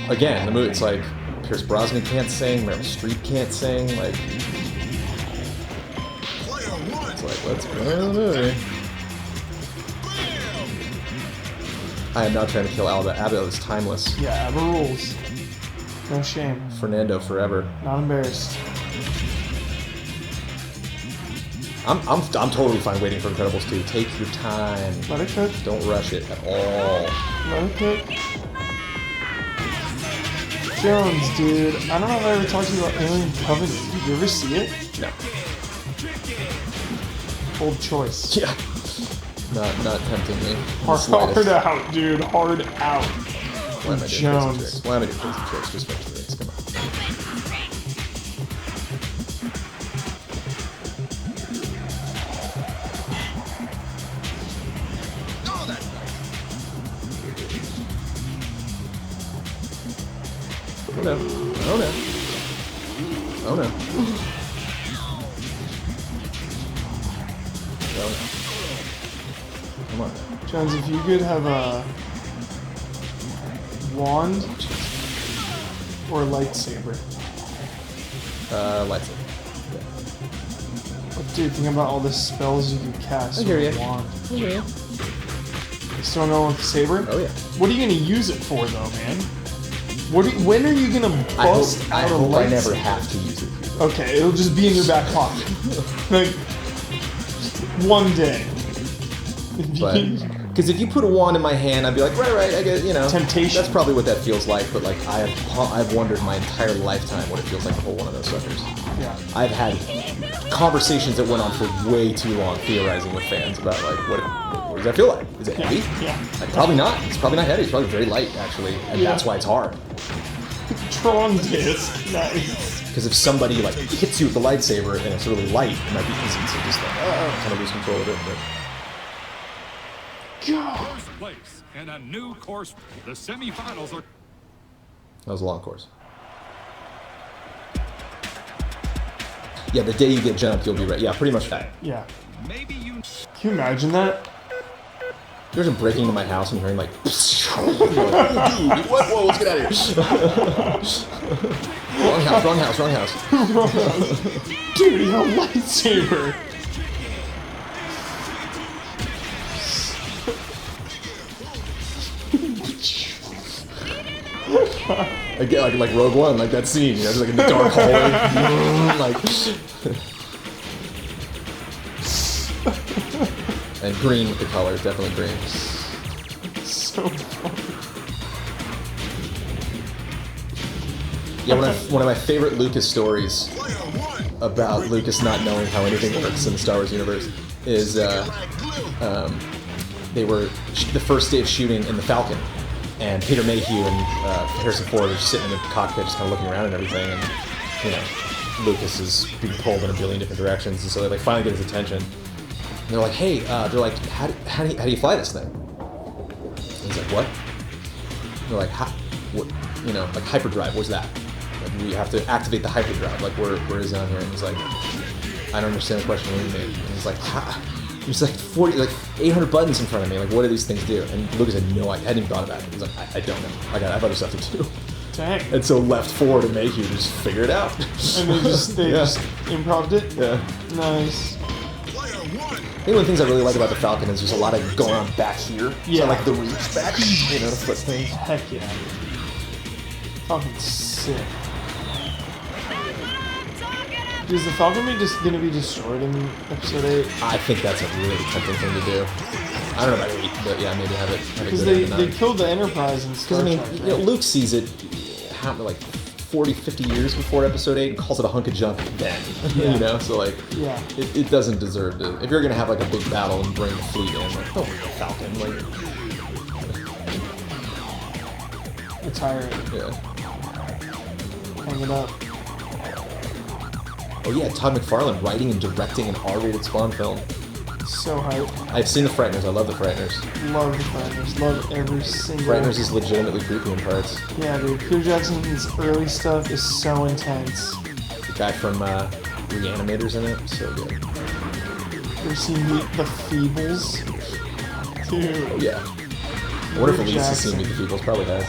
again, the movie. It's like Pierce Brosnan can't sing, Meryl Streep can't sing. Like, it's like let's go to the movie. I am not trying to kill Abba. Abba is timeless. Yeah, Abba rules. No shame. Fernando forever. Not embarrassed. I'm totally fine waiting for Incredibles 2. Take your time. Let it cook. Don't rush it at all. Let it cook. Jones, dude. I don't know if I ever talked to you about Alien Covenant. Did you ever see it? No. Bold choice. Yeah. Not tempting me. Hard out, dude. Hard out. Why am I doing Jones. crazy tricks? Why am I doing crazy tricks? Just make tricks. Come on. Oh no. Oh no. Oh no. Oh no. Come on. Jones, if you could have a wand or a lightsaber. Lightsaber. But dude, think about all the spells you could cast I hear with ya. a wand. Yeah. You still going with the saber? Oh yeah. What are you gonna use it for, though, man? When are you gonna bust I out a hope I never lightsaber? have to use it. Okay, it'll just be in your back pocket. Like, one day. Because if you put a wand in my hand, I'd be like, right, I get, Temptation. That's probably what that feels like. But like, I've wondered my entire lifetime what it feels like to hold one of those suckers. Yeah. I've had conversations that went on for way too long, theorizing with fans about like, what does that feel like? Is it heavy? Yeah. Like, probably not. It's probably not heavy. It's probably very light, actually, and Yeah. that's why it's hard. Tron disc. Nice. Because if somebody like hits you with the lightsaber and it's really light, it might be easy to just like, kind of lose control of it. But First place and a new course. The semifinals are. that was a long course. Yeah, the day you get jumped, you'll be ready. Yeah, pretty much that. Yeah. Maybe you. Can you imagine that? There's a breaking into my house and hearing like, you're like, oh, dude, what? Whoa, let's get out of here. Wrong house. Dude, you have a lightsaber. Again, like Rogue One, like that scene, just like in the dark hallway, like. And green with the colors, definitely green. So funny. Yeah, one of my favorite Lucas stories about Lucas not knowing how anything works in the Star Wars universe is they were the first day of shooting in the Falcon, and Peter Mayhew and Harrison Ford are just sitting in the cockpit, just kind of looking around and everything, and Lucas is being pulled in a billion different directions, and so they like finally get his attention. And they're like, hey, how do you fly this thing? And he's like, what? And they're like, what? Like hyperdrive. What's that? Like, we have to activate the hyperdrive. Like, where is it on here? And he's like, I don't understand the question. What do you mean? And he's like, there's like 800 buttons in front of me. Like, what do these things do? And Lucas had no idea. Hadn't even thought about it. He's like, I don't know. I have other stuff to do. Dang. And so left Ford and Mayhew to just figure it out. And they just improv'd it? Yeah. Nice. I think one of the things I really like about the Falcon is there's a lot of going on back here. Yeah. So like the reach back, to flip things. Heck yeah. Fucking sick. Is the Falcon gonna be destroyed in episode 8? I think that's a really tempting thing to do. I don't know about 8, but yeah, maybe have it Because go down to they 9. killed the Enterprise in Star Because Trek. Luke sees it like 40, 50 years before episode 8 and calls it a hunk of junk then. Yeah. So like, Yeah. it doesn't deserve to. If you're gonna have like a big battle and bring the fleet in, like, don't bring the Falcon. Like, Retire it. yeah. Hang it up. Oh yeah, Todd McFarlane writing and directing an R-rated Spawn film. So hype. I've seen The Frighteners. I love The Frighteners. Love the Frighteners. Love every single. Frighteners is legitimately creepy in parts. Yeah, dude. Peter Jackson's early stuff is so intense. The guy from reanimators in it. So good. You ever seen the Feebles? Dude. Oh yeah. I wonder if Elise has seen Meet the Feebles. Probably has.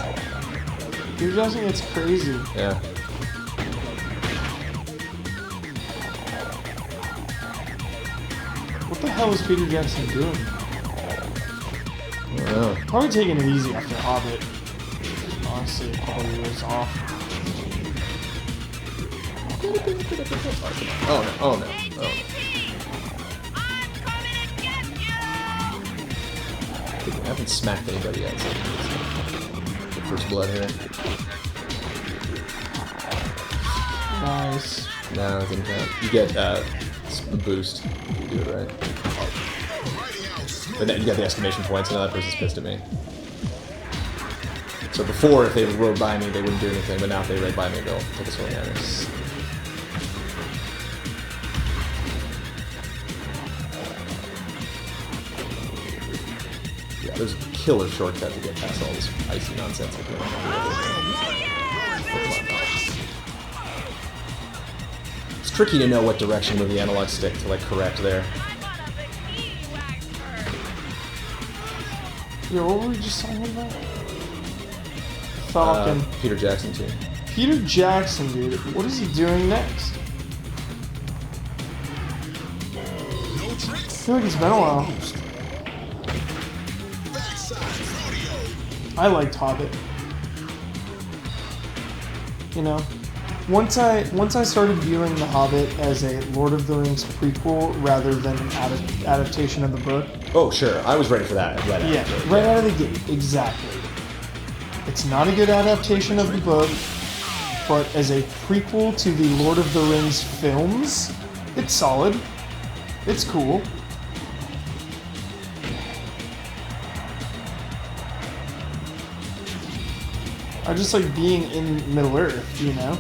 Peter Jackson gets crazy. Yeah. What the hell is Peter Jackson doing? I don't know. Probably taking it easy after Hobbit. Honestly, a couple years off. Oh no! Oh no! Oh no! I haven't smacked anybody yet. So the first blood here. Nice. No, it didn't count. You get a boost. You do it right. But then you got the exclamation points, and now that person's pissed at me. So before, if they rode by me, they wouldn't do anything, but now if they rode by me, they'll take a swing at me. Yeah, there's a killer shortcut to get past all this icy nonsense. It's tricky to know what direction with the analog stick to like correct there. Yo, what were we just talking about? Falcon. Peter Jackson too. Peter Jackson, dude. What is he doing next? No tricks. I feel like it's been a while. I liked Hobbit. You know, once I started viewing The Hobbit as a Lord of the Rings prequel rather than an adaptation of the book. Oh sure, I was ready for that. Right Yeah, after. right out of the gate, exactly. It's not a good adaptation of the book, but as a prequel to the Lord of the Rings films, it's solid. It's cool. I just like being in Middle Earth, you know?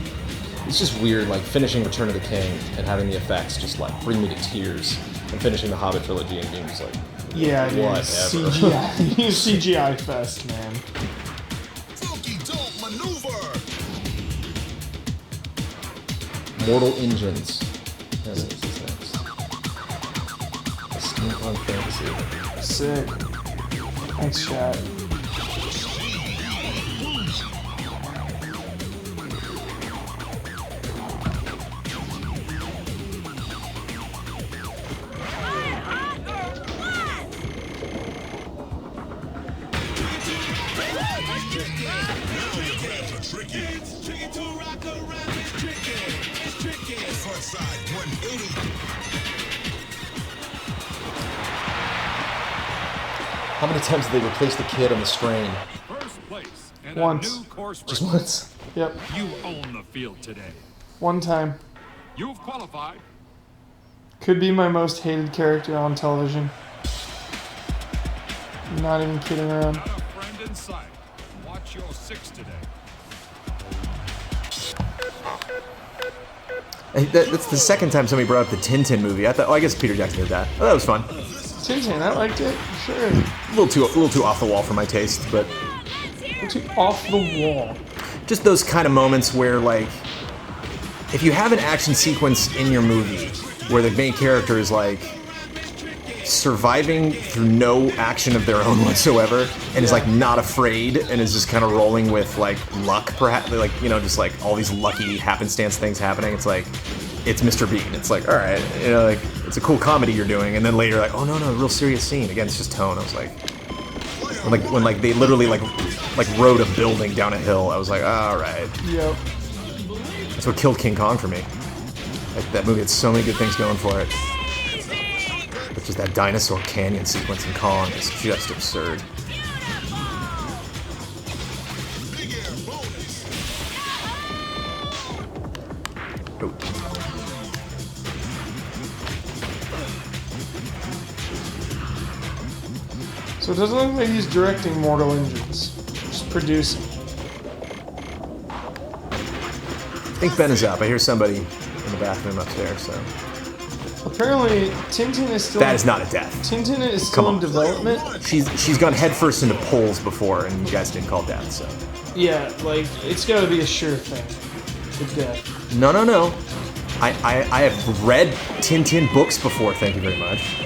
It's just weird, like finishing Return of the King and having the effects just like bring me to tears, and finishing the Hobbit trilogy and being just like, Yeah, dude. whatever. CGI. CGI fest, man. Funky don't maneuver. Mortal Engines. Yeah, that's what's next. Steampunk fantasy. Sick. Thanks, chat. Tricky. It's tricky to rock around. It's tricky. It's tricky. Front side 180. How many times did they replace the kid on the strain? First place and Once. a new course Just record. once. Yep. You own the field today. One time. You've qualified. Could be my most hated character on television. Not even kidding around. Not a friend in sight. Watch your six today. That's the second time somebody brought up the Tintin movie. I thought, oh, I guess Peter Jackson did that. Oh, that was fun. Tintin, I liked it. Sure. A little too off the wall for my taste, but Too off the wall. just those kind of moments where, like, if you have an action sequence in your movie where the main character is like surviving through no action of their own whatsoever and is like not afraid and is just kind of rolling with like luck, perhaps, like, you know, just like all these lucky happenstance things happening. It's like, it's Mr. Bean. It's like, all right, you know, like, it's a cool comedy you're doing, and then later like, oh no, real serious scene. Again, it's just tone. I was like, when they literally like rode a building down a hill, I was like, all right. Yep. That's what killed King Kong for me. Like, that movie had so many good things going for it. But just that dinosaur canyon sequence in Kong is just absurd. Big air bonus. Oh. So it doesn't look like he's directing Mortal Engines. Just producing. I think Ben is up. I hear somebody in the bathroom upstairs, so. Apparently, Tintin is still. That is not a death. Tintin is still Come in on. development. She's gone headfirst into poles before, and you guys didn't call death, so. Yeah, like it's gotta be a sure thing. The death. No. I have read Tintin books before, thank you very much.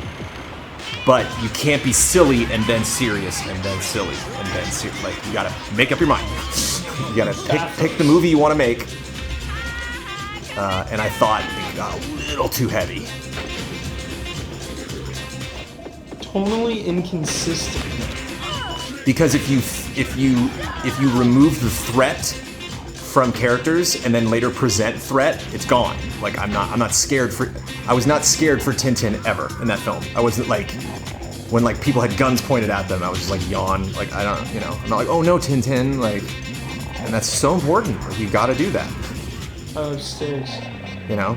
But you can't be silly and then serious and then silly and then serious. Like, you gotta make up your mind. You gotta pick the movie you want to make. And I thought it got a little too heavy. Tonally inconsistent. Because if you remove the threat from characters and then later present threat, it's gone. Like I was not scared for Tintin ever in that film. I wasn't like when like people had guns pointed at them, I was just like yawn. Like I don't, you know, I'm not like, oh no, Tintin, like, and that's so important. Like you got to do that. Oh, stairs. You know.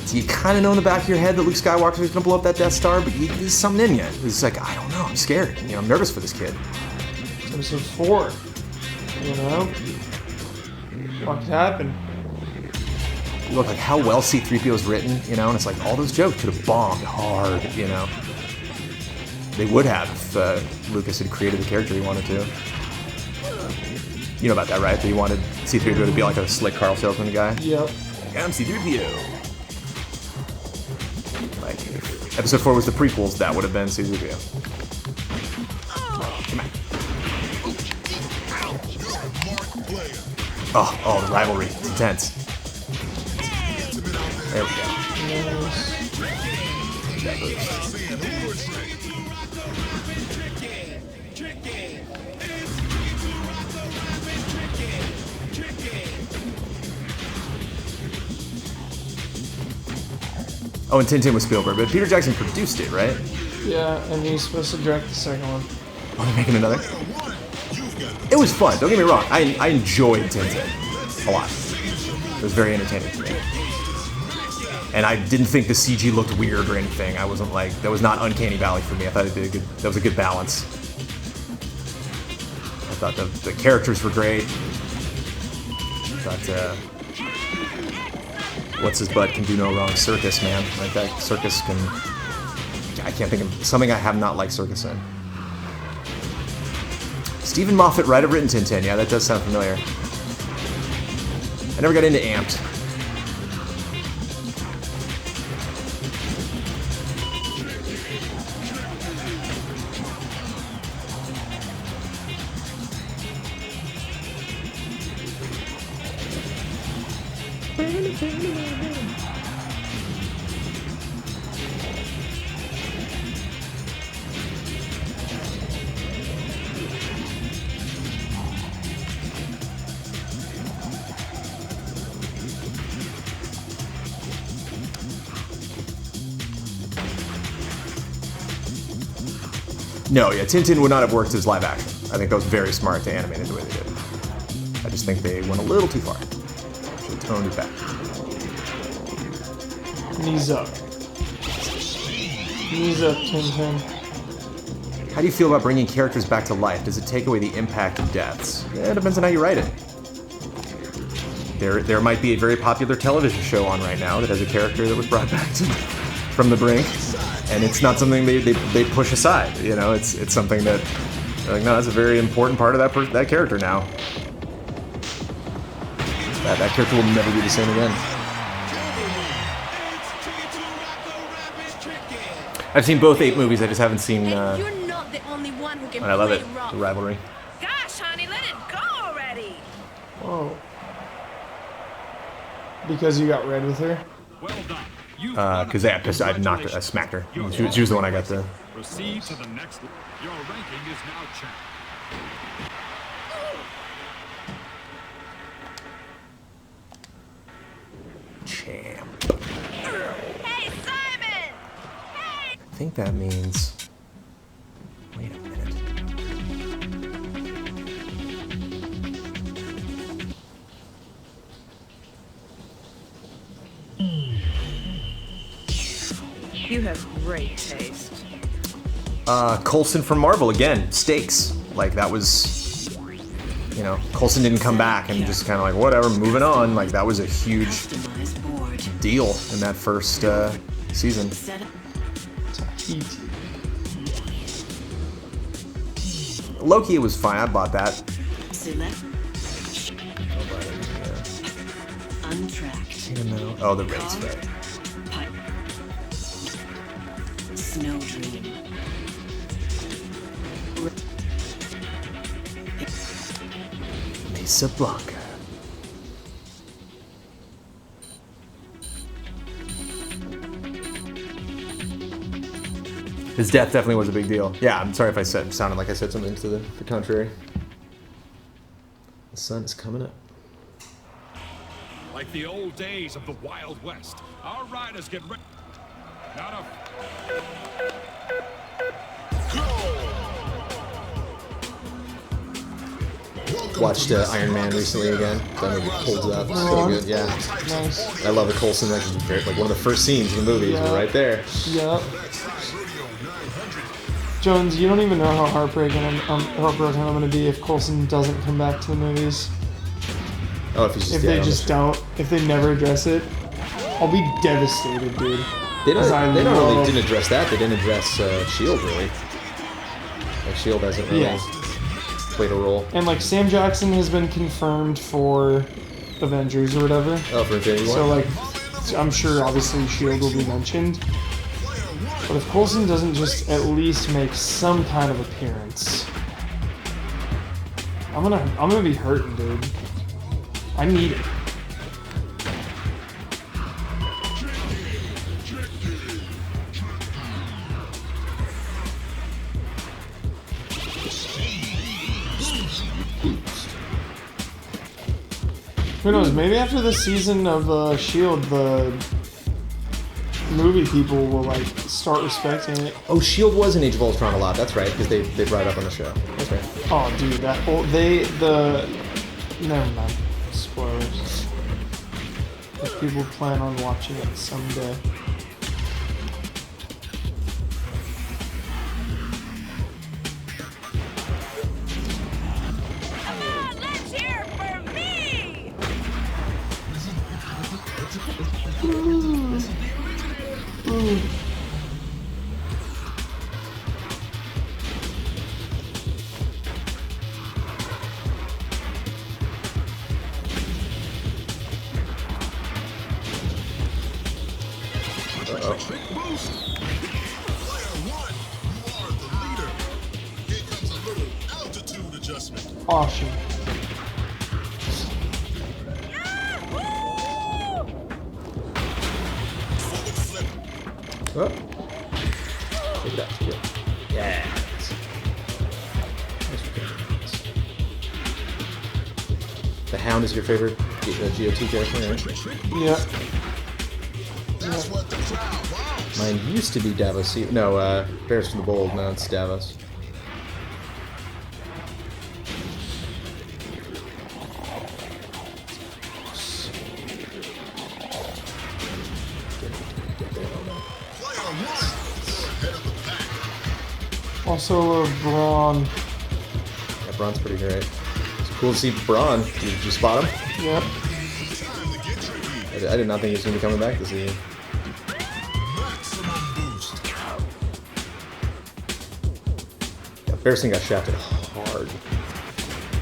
So you kind of know in the back of your head that Luke Skywalker is gonna blow up that Death Star, but there's something in you. It's like, I don't know, I'm scared. You know, I'm nervous for this kid. It's episode 4. You know? What could happen? You look like how well C-3PO is written, you know, and it's like all those jokes could have bombed hard, you know. They would have if Lucas had created the character he wanted to. You know about that, right? That he wanted C-3PO to be like a slick car salesman guy? Yep. I'm C-3PO. Like, if episode 4 was the prequels, that would have been C-3PO. Come on. Oh, the rivalry. It's intense. There we go. That boost. Oh, and Tintin was Spielberg, but Peter Jackson produced it, right? Yeah, and he's supposed to direct the second one. Oh, they're making another? It was fun, don't get me wrong. I enjoyed Tintin a lot. It was very entertaining to me. And I didn't think the CG looked weird or anything. I wasn't like, that was not Uncanny Valley for me. I thought that was a good balance. I thought the characters were great. I thought, what's his butt can do no wrong. Circus, man. Like that Circus can... I can't think of something I have not liked Circus in. Stephen Moffat might have written Tintin. Yeah, that does sound familiar. I never got into Amped. No, yeah, Tintin would not have worked as live action. I think that was very smart to animate it the way they did. I just think they went a little too far. Should have toned it back. Knees up. Knees up, Tintin. How do you feel about bringing characters back to life? Does it take away the impact of deaths? Yeah, it depends on how you write it. There might be a very popular television show on right now that has a character that was brought back from the brink, and it's not something they push aside. You know, it's something that they're like, no, that's a very important part of that character now. That character will never be the same again. I've seen both 8 movies. I just haven't seen. And you're not the only one who can And I love play it. rock. The rivalry. Gosh, honey, let it go already. Whoa. Because you got red with her? Well done. You've Because I smacked her. She was the one I got to. Proceed to the next. Your ranking is now checked. Champ. Hey, Simon! Hey! I think that means. Wait a minute. You have great taste. Coulson from Marvel again. Stakes. Like that was, you know, Coulson didn't come back and just kind of like whatever, moving on. Like that was a huge Customized board. deal in that first season. Set up. E.T. Loki was fine. I bought that. Select. Untracked. Oh, the race, right. Snow Dream. Mesa Blanca. His death definitely was a big deal. Yeah, I'm sorry if I sounded like I said something to the contrary. The sun is coming up. Like the old days of the Wild West, our riders get ready. Not a... Watched Iron Man recently again. That movie holds up. So good, yeah. Nice. I love the Coulson. Like one of the first scenes in the movie is right there. Yep. Jones, you don't even know how heartbroken I'm going to be if Coulson doesn't come back to the movies. Oh, if he's just If they just don't, if they never address it, I'll be devastated, dude. They not only didn't address that, they didn't address Shield really. Like Shield hasn't really played a role. And like Sam Jackson has been confirmed for Avengers or whatever. Oh, for Infinity War. So like, I'm sure obviously Shield will be mentioned. But if Coulson doesn't just at least make some kind of appearance, I'm gonna be hurting, dude. I need it. Who knows? Maybe after this season of Shield, the movie people will like start respecting it. Oh, Shield was in Age of Ultron a lot. That's right, because they brought it up on the show. That's right. Oh, dude, that whole never mind. Spoilers. If people plan on watching it someday. Come on, let's hear for me! Awesome. Oh. Take it up. Good. Yeah. The Hound is your favorite GOT character, right? Yeah. Mine used to be Davos. No, Bears from the Bold. No, it's Davos. Also, Braun. Yeah, Braun's pretty great. It's cool to see Braun. Did you spot him? Yep. I did not think he was going to be coming back this season. Yeah, Barristan got shafted hard.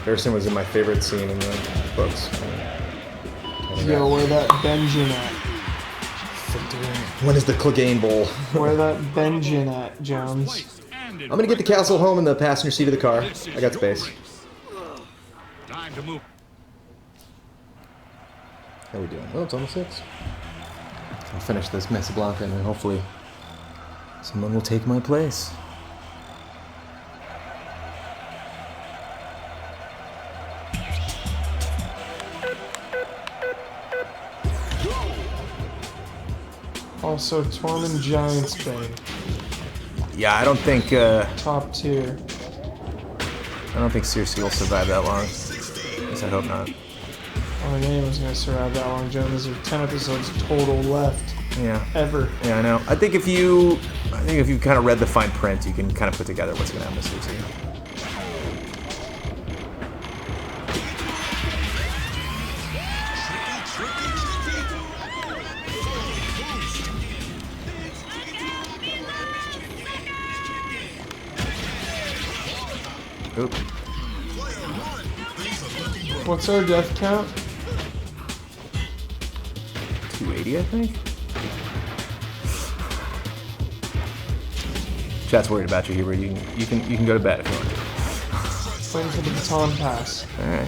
Barristan was in my favorite scene in the books. Yo, where that Benjin at? When is the Clegane Bowl? Where that Benjin at, Jones? I'm gonna get the castle home in the passenger seat of the car. I got space. Time to move. How are we doing? Oh, it's almost 6. I'll finish this Mesa Blanca and then hopefully someone will take my place. Also, Tormund Giants Bane. Yeah, I don't think Top tier. Cersei will survive that long. At least I hope not. I don't think anyone's gonna survive that long, Jones. There's 10 episodes total left. Yeah. Ever. Yeah, I know. I think if you kind of read the fine print, you can kind of put together what's gonna happen to Cersei. Oop. What's our death count? 280, I think. Chat's worried about you, Hubert. You can go to bed if you want. Waiting for the baton pass. All right.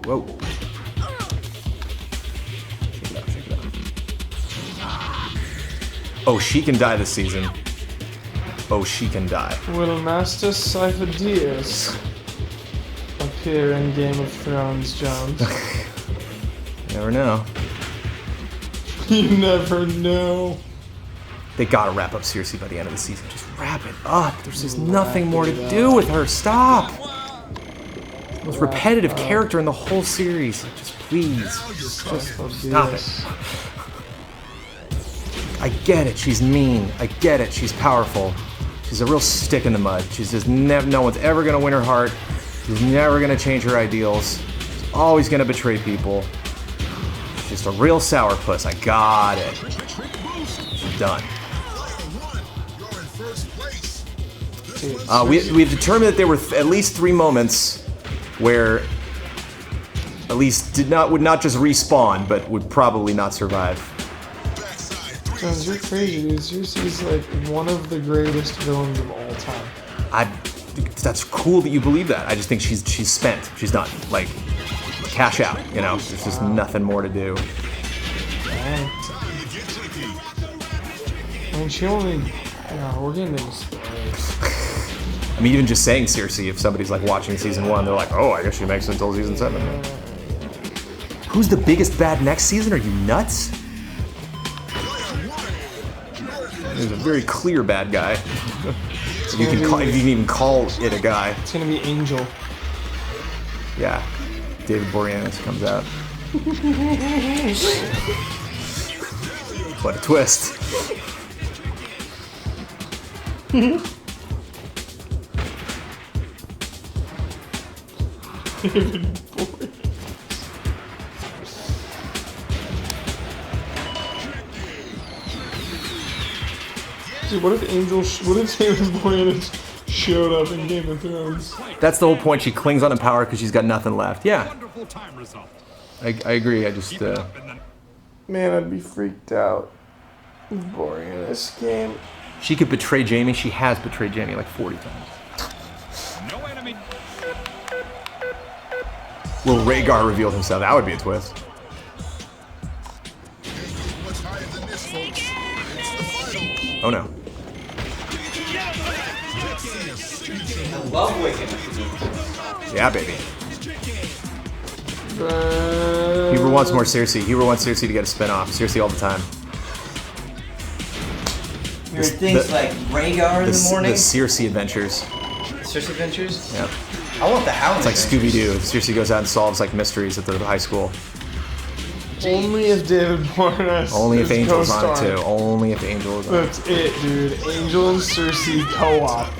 Whoa. Shake it up, shake it up. Oh, she can die this season. Oh, she can die. Will Master Cypher appear in Game of Thrones, Jones? Never know. You never know. They gotta wrap up Cersei by the end of the season. Just wrap it up. There's just nothing more to do with her. Stop. Most repetitive character in the whole series. Just please. Just stop it. I get it. She's mean. I get it. She's powerful. She's a real stick in the mud. She's just no one's ever gonna win her heart. She's never gonna change her ideals. She's always gonna betray people. She's just a real sourpuss. I got it. She's done. We've determined that there were at least 3 moments where at least would not just respawn, but would probably not survive. Jones, you're crazy, dude. Cersei's like one of the greatest villains of all time. That's cool that you believe that. I just think she's spent. She's done. Like, cash out. You know, there's just nothing more to do. Dang. I mean, she only. We're getting into spoilers. I mean, even just saying Cersei, if somebody's like watching season 1, they're like, oh, I guess she makes it until season 7. Who's the biggest bad next season? Are you nuts? There's a very clear bad guy. You can even call it a guy. It's gonna be Angel. Yeah. David Boreanaz comes out. What a twist. David Boreanaz. Dude, what if David Boreanaz showed up in Game of Thrones? That's the whole point. She clings on to power because she's got nothing left. Yeah. Wonderful time result. I agree. I just Man, I'd be freaked out. Boreanaz game. she could betray Jamie. She has betrayed Jamie like 40 times. No enemy. Will Rhaegar reveal himself? That would be a twist. Oh no. I love Wicked. Yeah, baby. Huber wants more Cersei. Huber wants Cersei to get a spin-off. Cersei all the time. Your things like Rhaegar in the morning. The Cersei Adventures. Cersei Adventures? Yeah. I want the Hound. It's like Scooby-Doo. Cersei goes out and solves like mysteries at the high school. Only if David Boreanaz Only if is Angel's on it co-starring. too. Only if Angel is on it. That's it, dude. Angel and Cersei co-op.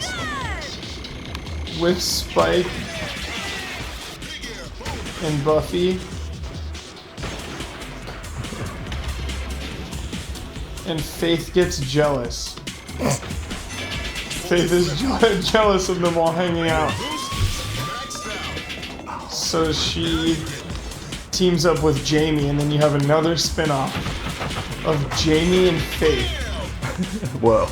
With Spike and Buffy. And Faith gets jealous. Faith is jealous of them all hanging out. So she teams up with Jamie, and then you have another spin-off of Jamie and Faith. Whoa.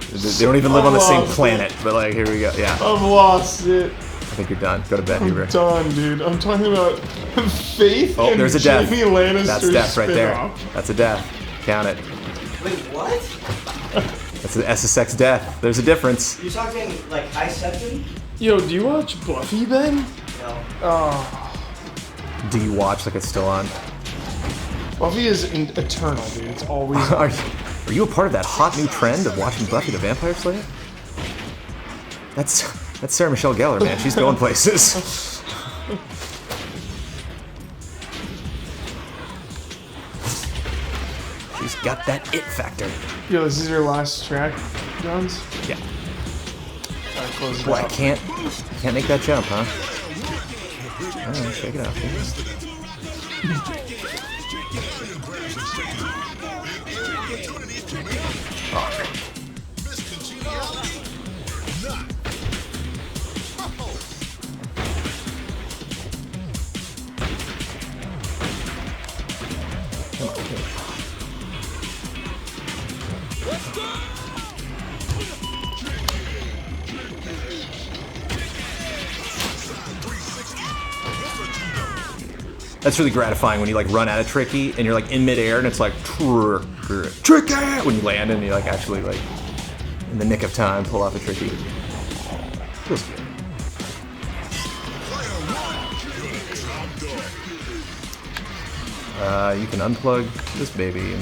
They don't even live on the same planet, but like, here we go. Yeah. I've lost it. I think you're done. Go to bed, Huber. I'm done, dude. I'm talking about Faith Oh, and there's a death. Jamie Lannister's That's death right there. spin-off. That's a death. Count it. Wait, what? That's an SSX death. There's a difference. You're talking like High Septon? Yo, do you watch Buffy, Ben? No. Oh, Do you watch like it's still on? Buffy is eternal, dude. It's always Are you a part of that hot new trend of watching Buffy the Vampire Slayer? That's Sarah Michelle Gellar, man. She's going places. She's got that it factor. Yo, this is your last track, Jones? Yeah. Alright, close it Boy, I out. can't make that jump, huh? Alright, check it out. Opportunity to make Miss Congeniality? Not. Oh. That's really gratifying when you like run out of Tricky and you're like in midair and it's like Tricky when you land and you like actually like in the nick of time pull off a Tricky. Feels good. You can unplug this baby in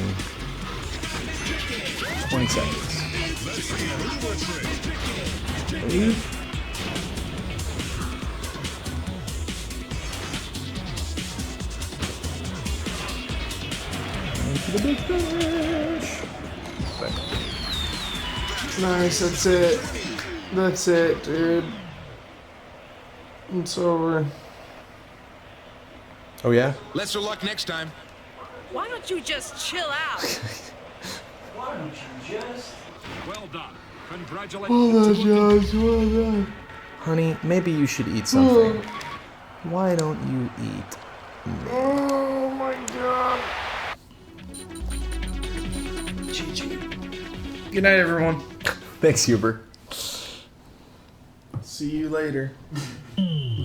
20 seconds. Ready? The big fish. Nice, that's it. That's it, dude. It's over. Oh yeah? Lesser luck next time. Why don't you just chill out? Why don't you just? Well done. Congratulations. Well done. Honey, maybe you should eat something. Why don't you eat me? Oh my god. Good night, everyone. Thanks, Huber. See you later.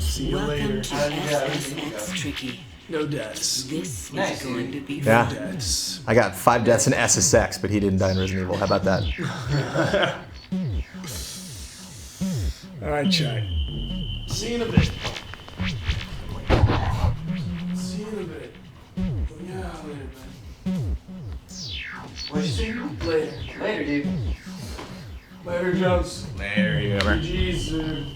See you Welcome later. to SSX Tricky. No deaths. This Nice, is going to be Yeah. fun. Deaths. I got 5 deaths in SSX, but he didn't die in Resident Evil. How about that? Alright, Chai. See you in a bit. See you in a bit. Yeah, later, man. What'd you say? Later. Later, dude. Later, Jones. There you go. GG's, dude.